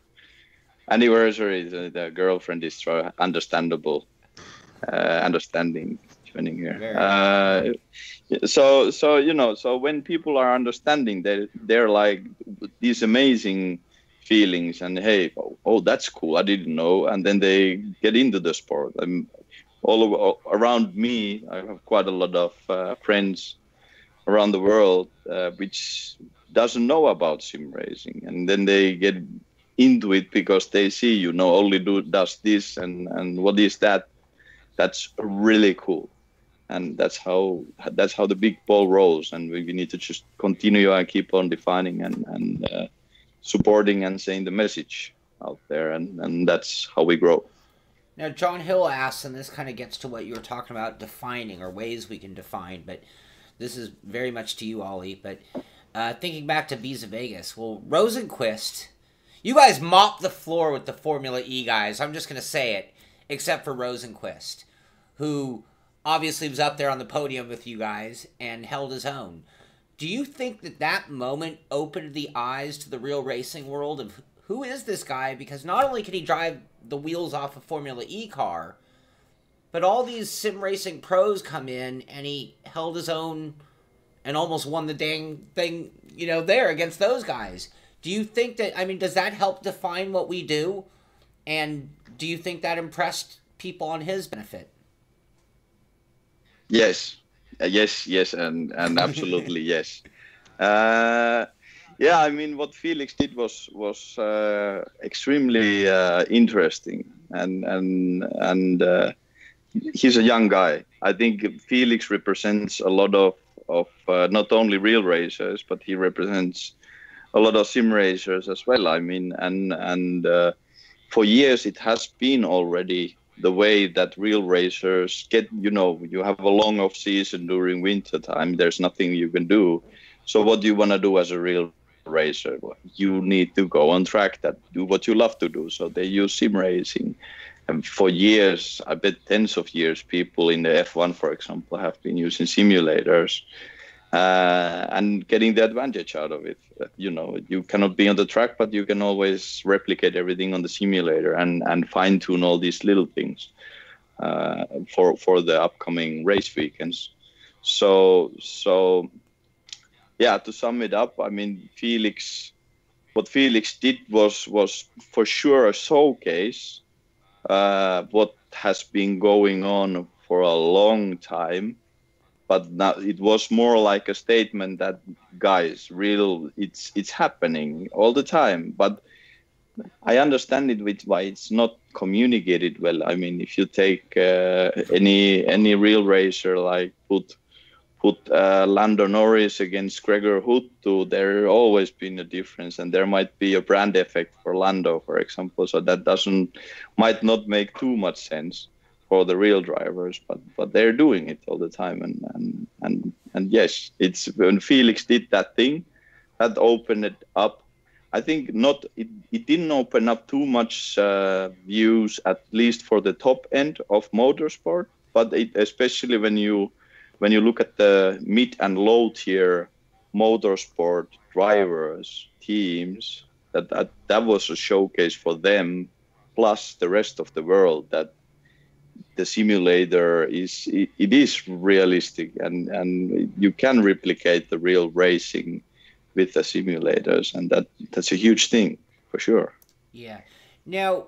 anniversary. The girlfriend is understanding joining here. So when people are understanding, they're like these amazing feelings, and hey, oh, that's cool, I didn't know, and then they get into the sport. All around me, I have quite a lot of friends around the world which doesn't know about sim racing, and then they get into it because they see Olli does this, and what is that? That's really cool, and that's how the big ball rolls, and we need to just continue and keep on defining and supporting and saying the message out there, and that's how we grow. Now, John Hill asks, and this kind of gets to what you were talking about, defining, or ways we can define, but this is very much to you, Olli. But thinking back to Visa Vegas, well, Rosenquist, you guys mopped the floor with the Formula E guys. I'm just going to say it, except for Rosenquist, who obviously was up there on the podium with you guys and held his own. Do you think that moment opened the eyes to the real racing world of who is this guy? Because not only can he drive the wheels off a Formula E car, but all these sim racing pros come in, and he held his own and almost won the dang thing, there against those guys. Do you think that, does that help define what we do? And do you think that impressed people on his benefit? Yes, and absolutely yes. What Felix did was extremely interesting, and he's a young guy. I think Felix represents a lot of not only real racers, but he represents a lot of sim racers as well. For years it has been already the way that real racers get. You have a long off season during winter time. There's nothing you can do. So what do you want to do as a real racer? You need to go on track, do what you love to do. So they use sim racing, And for years, I bet tens of years, people in the F1, for example, have been using simulators and getting the advantage out of it. You know, you cannot be on the track, but you can always replicate everything on the simulator and fine tune all these little things for the upcoming race weekends. So yeah, to sum it up, I mean, what Felix did was for sure a showcase what has been going on for a long time, but now it was more like a statement that, guys, it's happening all the time. But I understand it with why it's not communicated well. I mean, if you take any real racer, like put Lando Norris against Gregor Huttu, there always been a difference, and there might be a brand effect for Lando, for example. So that might not make too much sense for the real drivers, but they're doing it all the time. And yes, it's when Felix did that thing, that opened it up. I think it didn't open up too much views, at least for the top end of motorsport, but especially when you look at the mid and low tier motorsport drivers, teams, that was a showcase for them, plus the rest of the world, that the simulator is realistic and you can replicate the real racing with the simulators, and that's a huge thing for sure. Yeah. Now,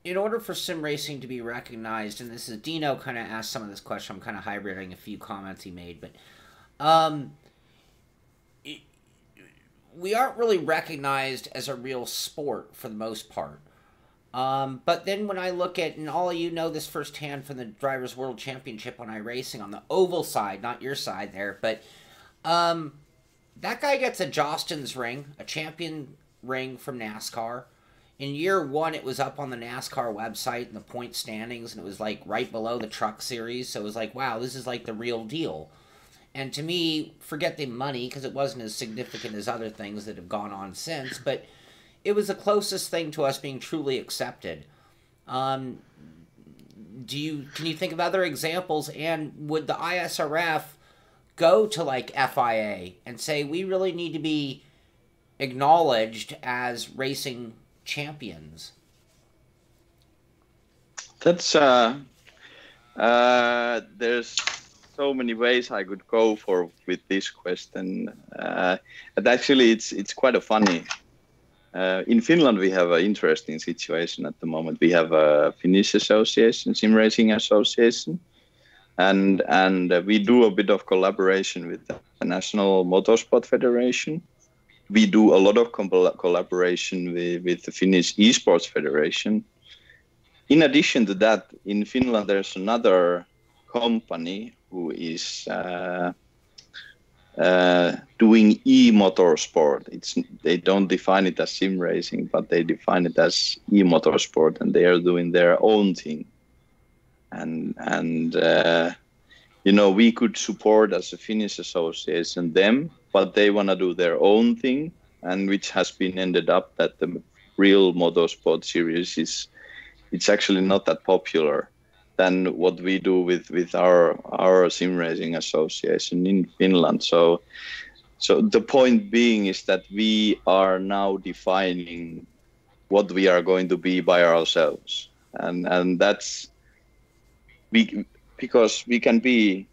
in order for sim racing to be recognized, and this is Dino kind of asked some of this question, I'm kind of hybriding a few comments he made, but we aren't really recognized as a real sport for the most part. But then when I look at, and all of you know this firsthand from the Drivers' World Championship on iRacing on the oval side, not your side there, but that guy gets a Jostens ring, a champion ring from NASCAR. In year one, it was up on the NASCAR website and the point standings, and it was like right below the Truck Series. So it was like, wow, this is like the real deal. And to me, forget the money, because it wasn't as significant as other things that have gone on since, but it was the closest thing to us being truly accepted. Can you think of other examples? And would the ISRF go to like FIA and say, we really need to be acknowledged as racing champions? That's there's so many ways I could go for with this question. But actually, it's quite a funny. In Finland, we have an interesting situation at the moment. We have a Finnish association, Sim Racing Association, and we do a bit of collaboration with the National Motorsport Federation. We do a lot of collaboration with the Finnish Esports Federation. In addition to that, in Finland, there's another company who is doing e-motorsport. They don't define it as sim racing, but they define it as e-motorsport, and they are doing their own thing. And we could support as a Finnish association them, but they want to do their own thing, and which has been ended up that the real motorsport series it's actually not that popular than what we do with our sim racing association in Finland. So the point being is that we are now defining what we are going to be by ourselves, and that's because we can be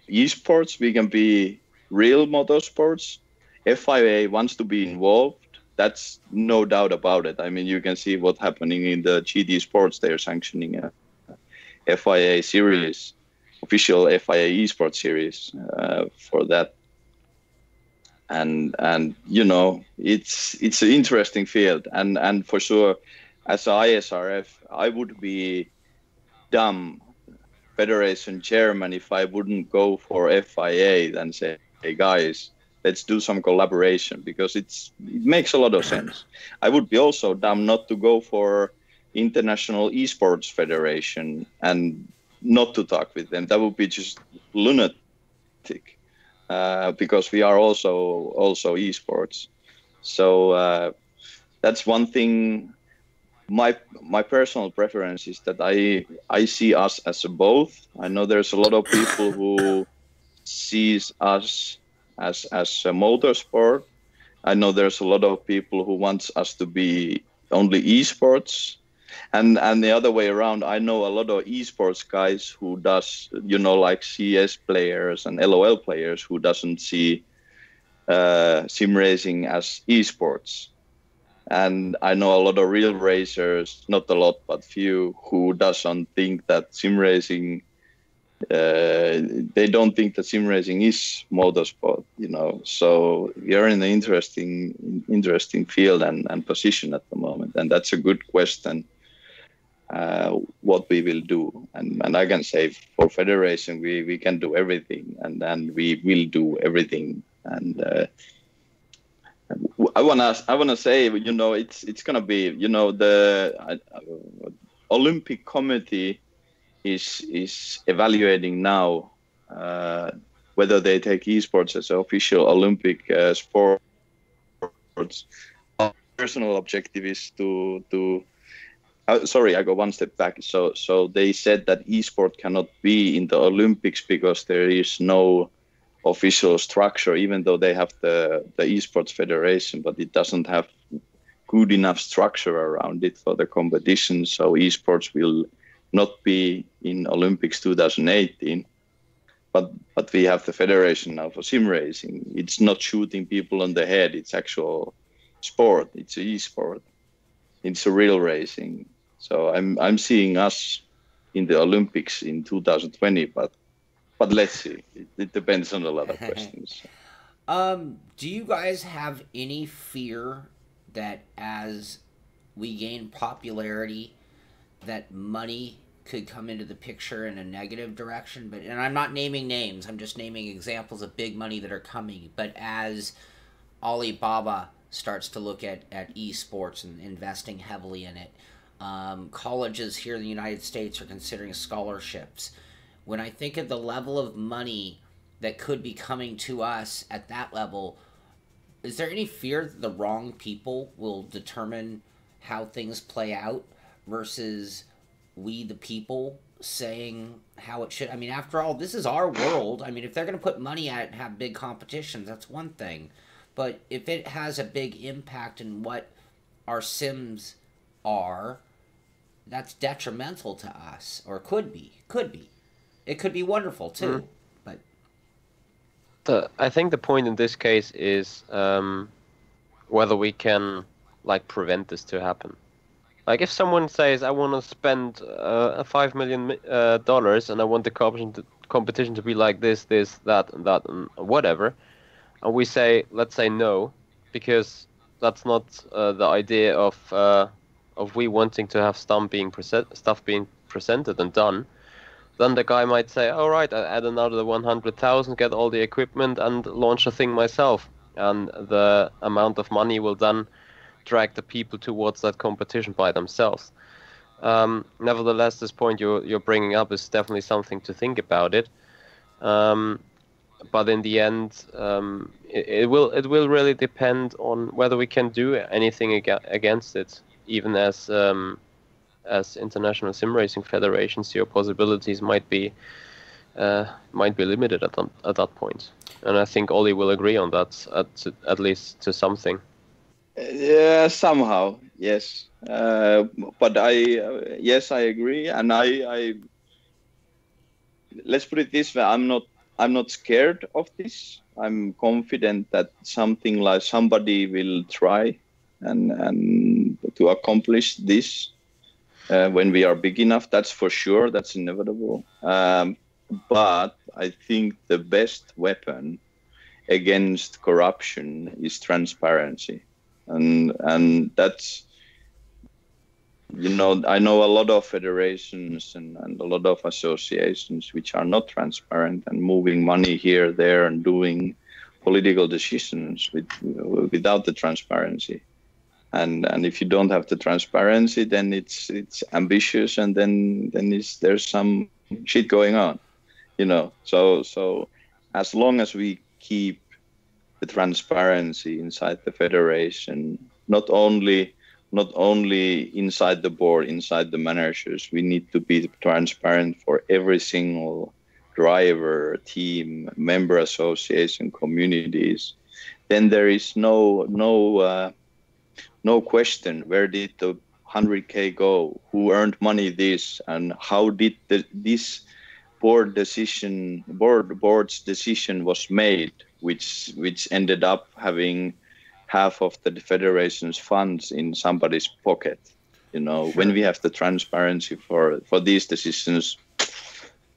esports, we can be real motorsports. FIA wants to be involved. That's no doubt about it. I mean, you can see what's happening in the GT Sports. They're sanctioning a FIA series, official FIA esports series for that. And it's an interesting field. And for sure, as a ISRF, I would be dumb Federation chairman if I wouldn't go for FIA and say, hey guys, let's do some collaboration, because it makes a lot of sense. I would be also dumb not to go for International Esports Federation and not to talk with them. That would be just lunatic, because we are also esports. So that's one thing. my personal preference is that I see us as a both. I know there's a lot of people who sees us as a motorsport. I know there's a lot of people who wants us to be only esports, and the other way around. I know a lot of esports guys who does, like CS players and LOL players who doesn't see sim racing as esports. And I know a lot of real racers, not a lot, but few, who doesn't think that sim racing, they don't think that sim racing is motorsport, So we are in an interesting field and position at the moment. And that's a good question, what we will do. And I can say for federation, we can do everything, and then we will do everything. And I wanna say, it's gonna be, the Olympic Committee is evaluating now whether they take esports as an official Olympic sport. Our personal objective is to sorry, I go one step back. So they said that esport cannot be in the Olympics because there is no official structure, even though they have the esports federation, but it doesn't have good enough structure around it for the competition. So esports will not be in Olympics 2018, but we have the federation now for sim racing. It's not shooting people on the head. It's actual sport. It's an esport. It's a real racing. So I'm seeing us in the Olympics in 2020, but let's see. It depends on a lot of questions. Do you guys have any fear that as we gain popularity, that money could come into the picture in a negative direction? And I'm not naming names, I'm just naming examples of big money that are coming. But as Alibaba starts to look at esports and investing heavily in it, colleges here in the United States are considering scholarships. When I think of the level of money that could be coming to us at that level, is there any fear that the wrong people will determine how things play out versus we the people saying how it should? I mean, after all, this is our world. I mean, if they're going to put money at it and have big competitions, that's one thing. But if it has a big impact in what our sims are, that's detrimental to us, or could be. It could be wonderful too, but I think the point in this case is whether we can prevent this to happen. Like if someone says, I want to spend $5 million and I want the competition to be like this, that, and whatever, and we say, let's say no, because that's not the idea of we wanting to have stuff being presented and done, then the guy might say, all right, I add another 100,000, get all the equipment and launch a thing myself. And the amount of money will then drag the people towards that competition by themselves. Nevertheless, this point you're bringing up is definitely something to think about it. But in the end, it will really depend on whether we can do anything against it, even as international sim racing federations. Your possibilities might be limited at that point. And I think Olli will agree on that, at least to something. Yeah, somehow, yes. But yes, I agree, and I let's put it this way: I'm not scared of this. I'm confident that somebody will try and to accomplish this when we are big enough. That's for sure. That's inevitable. But I think the best weapon against corruption is transparency. And that's, I know a lot of federations and a lot of associations which are not transparent and moving money here, there, and doing political decisions without the transparency. And if you don't have the transparency, then it's ambitious, and then there's some shit going on, So as long as we keep the transparency inside the federation, not only not only inside the board, inside the managers. We need to be transparent for every single driver, team, member association, communities. Then there is no question where did the 100K go, who earned money this, and how did this board's decision was made, which ended up having half of the federation's funds in somebody's pocket. Sure. When we have the transparency for these decisions,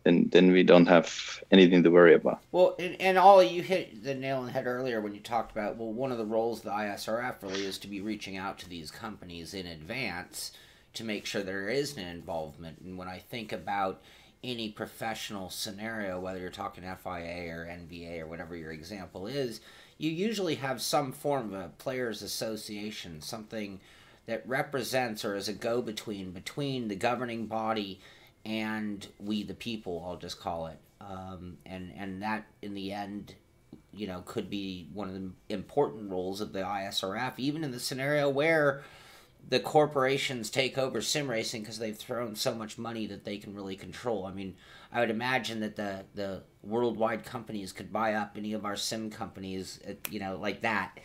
then we don't have anything to worry about. Well, and Olli, you hit the nail on the head earlier when you talked about, well, one of the roles of the ISRF really is to be reaching out to these companies in advance to make sure there is an involvement. And when I think about any professional scenario, whether you're talking FIA or NVA or whatever your example is, you usually have some form of a players association, something that represents or is a go-between between the governing body and we the people, I'll just call it. And that, in the end, could be one of the important roles of the ISRF, even in the scenario where the corporations take over sim racing because they've thrown so much money that they can really control. I mean, I would imagine that the worldwide companies could buy up any of our sim companies, like that,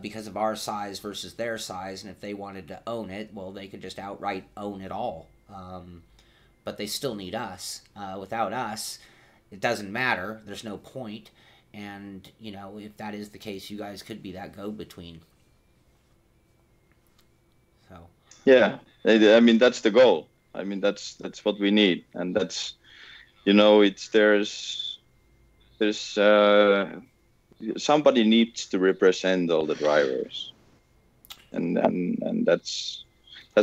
because of our size versus their size. And if they wanted to own it, well, they could just outright own it all. But they still need us. Without us, it doesn't matter. There's no point. And, if that is the case, you guys could be that go-between. So. Yeah, I mean, that's the goal. I mean, that's what we need. And that's, there's somebody needs to represent all the drivers. And that's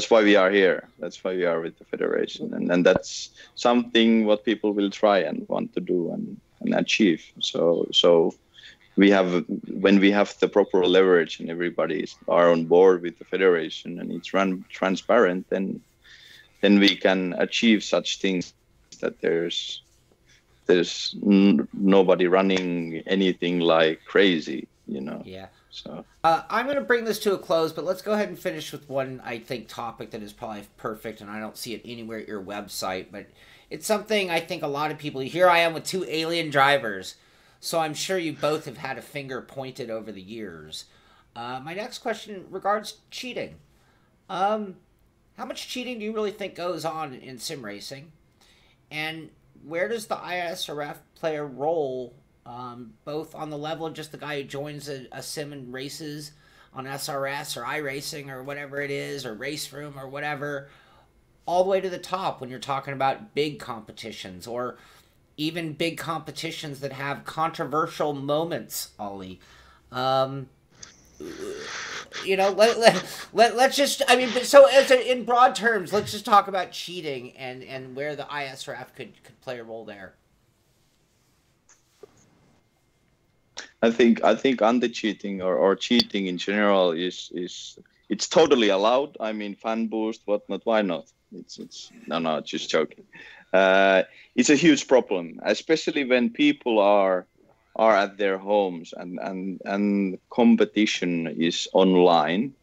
why we are here. That's why we are with the federation, and that's something what people will try and want to do and achieve. So when we have the proper leverage and everybody are on board with the federation and it's run transparent, then we can achieve such things that there's nobody running anything like crazy, Yeah. So I'm going to bring this to a close, but let's go ahead and finish with one, I think, topic that is probably perfect, and I don't see it anywhere at your website, but it's something I think a lot of people... Here I am with two alien drivers, so I'm sure you both have had a finger pointed over the years. My next question regards cheating. How much cheating do you really think goes on in sim racing? And where does the ISRF play a role, both on the level of just the guy who joins a sim and races on SRS or iRacing or whatever it is, or Race Room or whatever, all the way to the top when you're talking about big competitions, or even big competitions that have controversial moments, Olli? Let's just, I mean, so in broad terms, let's just talk about cheating and where the ISRF could play a role there. I think anti-cheating or cheating in general is it's totally allowed. I mean, fan boost, whatnot, why not? It's no, just joking. It's a huge problem, especially when people are at their homes and competition is online.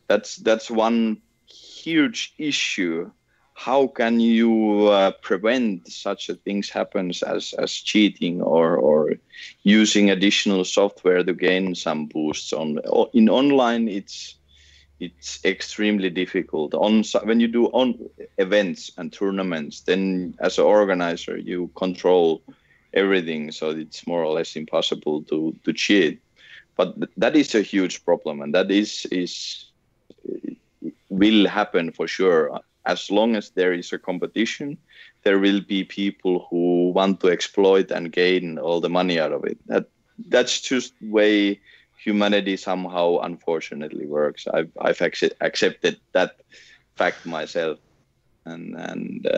That's one huge issue. How can you prevent such a things happens as cheating or using additional software to gain some boosts in online? It's extremely difficult. When you do on events and tournaments, then as an organizer you control everything, so it's more or less impossible to cheat. But that is a huge problem, and that will happen for sure. As long as there is a competition, there will be people who want to exploit and gain all the money out of it. That's just the way humanity somehow, unfortunately, works. I've accepted that fact myself, and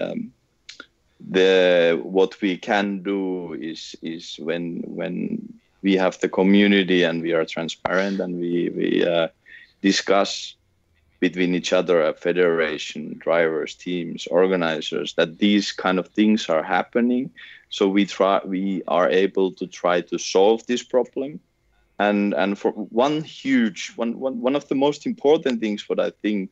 what we can do is when we have the community and we are transparent and we discuss between each other, a federation, drivers, teams, organizers, that these kind of things are happening. So we are able to try to solve this problem And for one of the most important things, what I think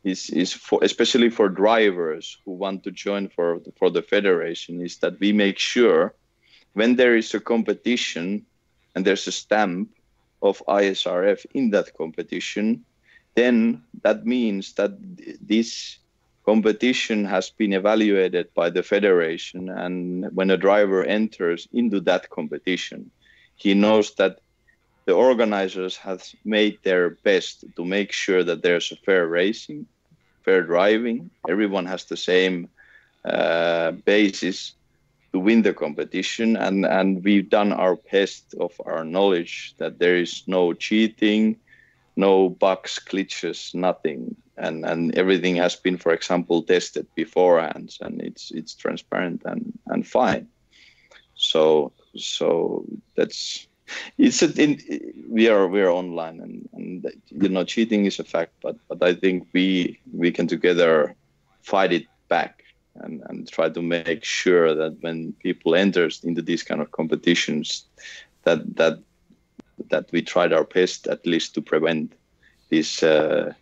is for, especially for drivers who want to join for the federation, is that we make sure when there is a competition and there's a stamp of ISRF in that competition, then that means that this competition has been evaluated by the federation. And when a driver enters into that competition, he knows that the organizers have made their best to make sure that there's a fair racing, fair driving. Everyone has the same basis to win the competition, and we've done our best of our knowledge that there is no cheating, no bugs, glitches, nothing, and everything has been, for example, tested beforehand, and it's transparent and fine. So that's we are online, and cheating is a fact, but I think we can together fight it back and try to make sure that when people enters into these kind of competitions, that we tried our best at least to prevent these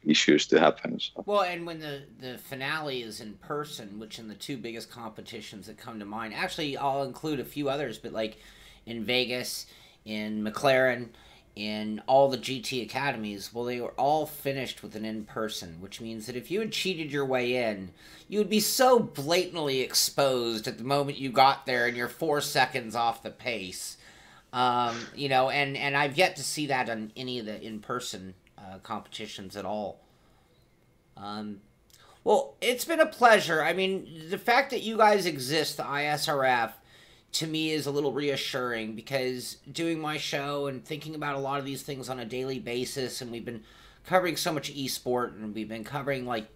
issues to happen. So. Well, and when the finale is in person, which in the two biggest competitions that come to mind, actually I'll include a few others, but like in Vegas, in McLaren, in all the GT academies, well, they were all finished with an in-person, which means that if you had cheated your way in, you would be so blatantly exposed at the moment you got there and you're 4 seconds off the pace. And I've yet to see that on any of the in-person competitions at all. Well, it's been a pleasure. I mean, the fact that you guys exist, the ISRF, to me is a little reassuring, because doing my show and thinking about a lot of these things on a daily basis, and we've been covering so much esport, and we've been covering, like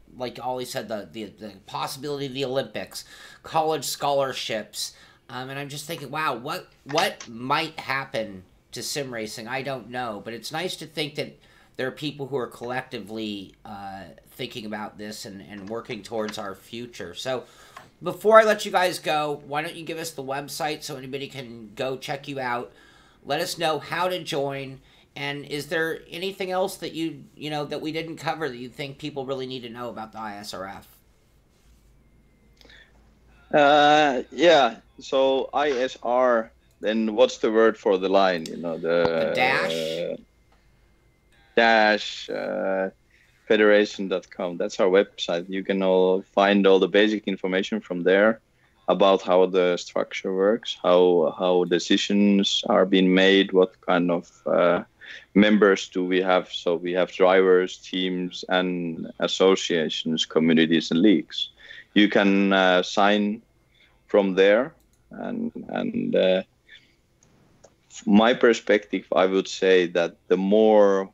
Olli said, the possibility of the Olympics, college scholarships, and I'm just thinking, wow, what might happen to sim racing? I don't know, but it's nice to think that there are people who are collectively thinking about this and working towards our future. So before I let you guys go, why don't you give us the website so anybody can go check you out? Let us know how to join. And is there anything else that that we didn't cover that you think people really need to know about the ISRF? Yeah. So ISR. Then what's the word for the line? The dash. Dash. Federation.com. That's our website. You can find all the basic information from there about how the structure works, how decisions are being made, what kind of members do we have. So we have drivers, teams, and associations, communities, and leagues. You can sign from there, and my perspective, I would say that the more.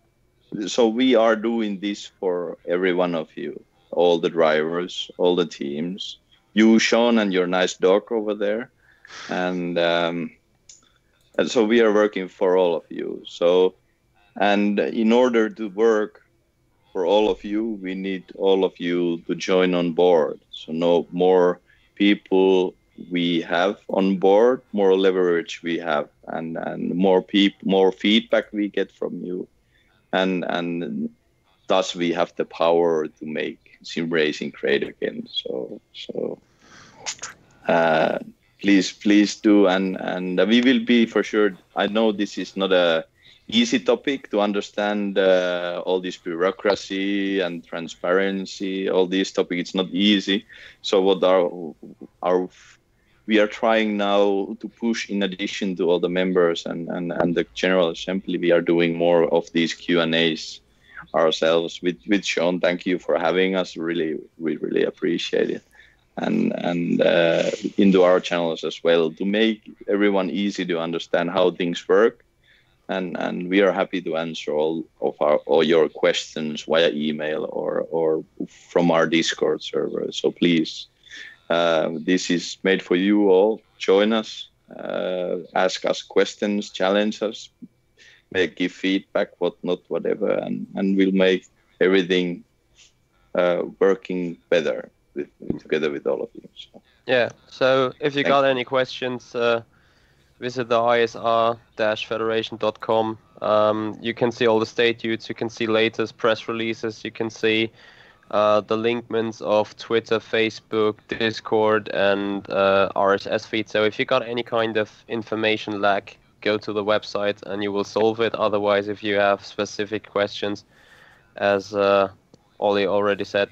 So we are doing this for every one of you, all the drivers, all the teams, you, Shaun, and your nice dog over there. And so we are working for all of you. So, and in order to work for all of you, we need all of you to join on board. So no more people we have on board, more leverage we have, and more feedback we get from you. And thus we have the power to make sim racing great again. So please do, and we will be for sure. I know this is not a easy topic to understand, all this bureaucracy and transparency, all these topics. It's not easy. So what we are trying now to push, in addition to all the members and the General Assembly, we are doing more of these Q&As ourselves with Shaun. Thank you for having us. We really appreciate it. And into our channels as well, to make everyone easy to understand how things work. And we are happy to answer all your questions via email or from our Discord server. So please, this is made for you all. Join us, ask us questions, challenge us, give feedback, whatever, and we'll make everything working better together with all of you. So. Yeah. So if you got any questions, visit the isr-federation.com. You can see all the statutes, you can see latest press releases, you can see the linkments of Twitter, Facebook, Discord, and RSS feed. So if you got any kind of information lack, go to the website and you will solve it. Otherwise, if you have specific questions, as Olli already said,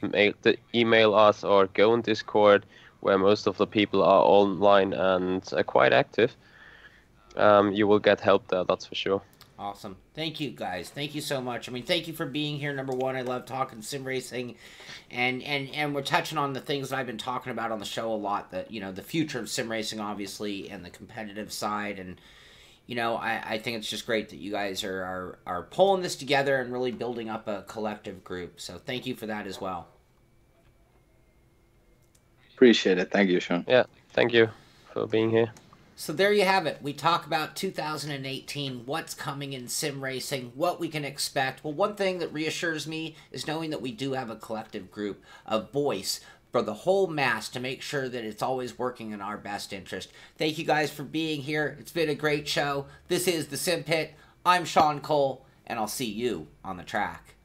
email us or go on Discord, where most of the people are online and quite active. You will get help there, that's for sure. Awesome. Thank you, guys. Thank you so much. I mean, thank you for being here. Number one, I love talking sim racing, and we're touching on the things that I've been talking about on the show a lot. That, you know, the future of sim racing, obviously, and the competitive side. And, you know, I think it's just great that you guys are pulling this together and really building up a collective group. So thank you for that as well. Appreciate it. Thank you, Shaun. Yeah, thank you for being here. So there you have it. We talk about 2018, what's coming in sim racing, what we can expect. Well, one thing that reassures me is knowing that we do have a collective group, a voice for the whole mass to make sure that it's always working in our best interest. Thank you guys for being here. It's been a great show. This is the Simpit. I'm Shaun Cole, and I'll see you on the track.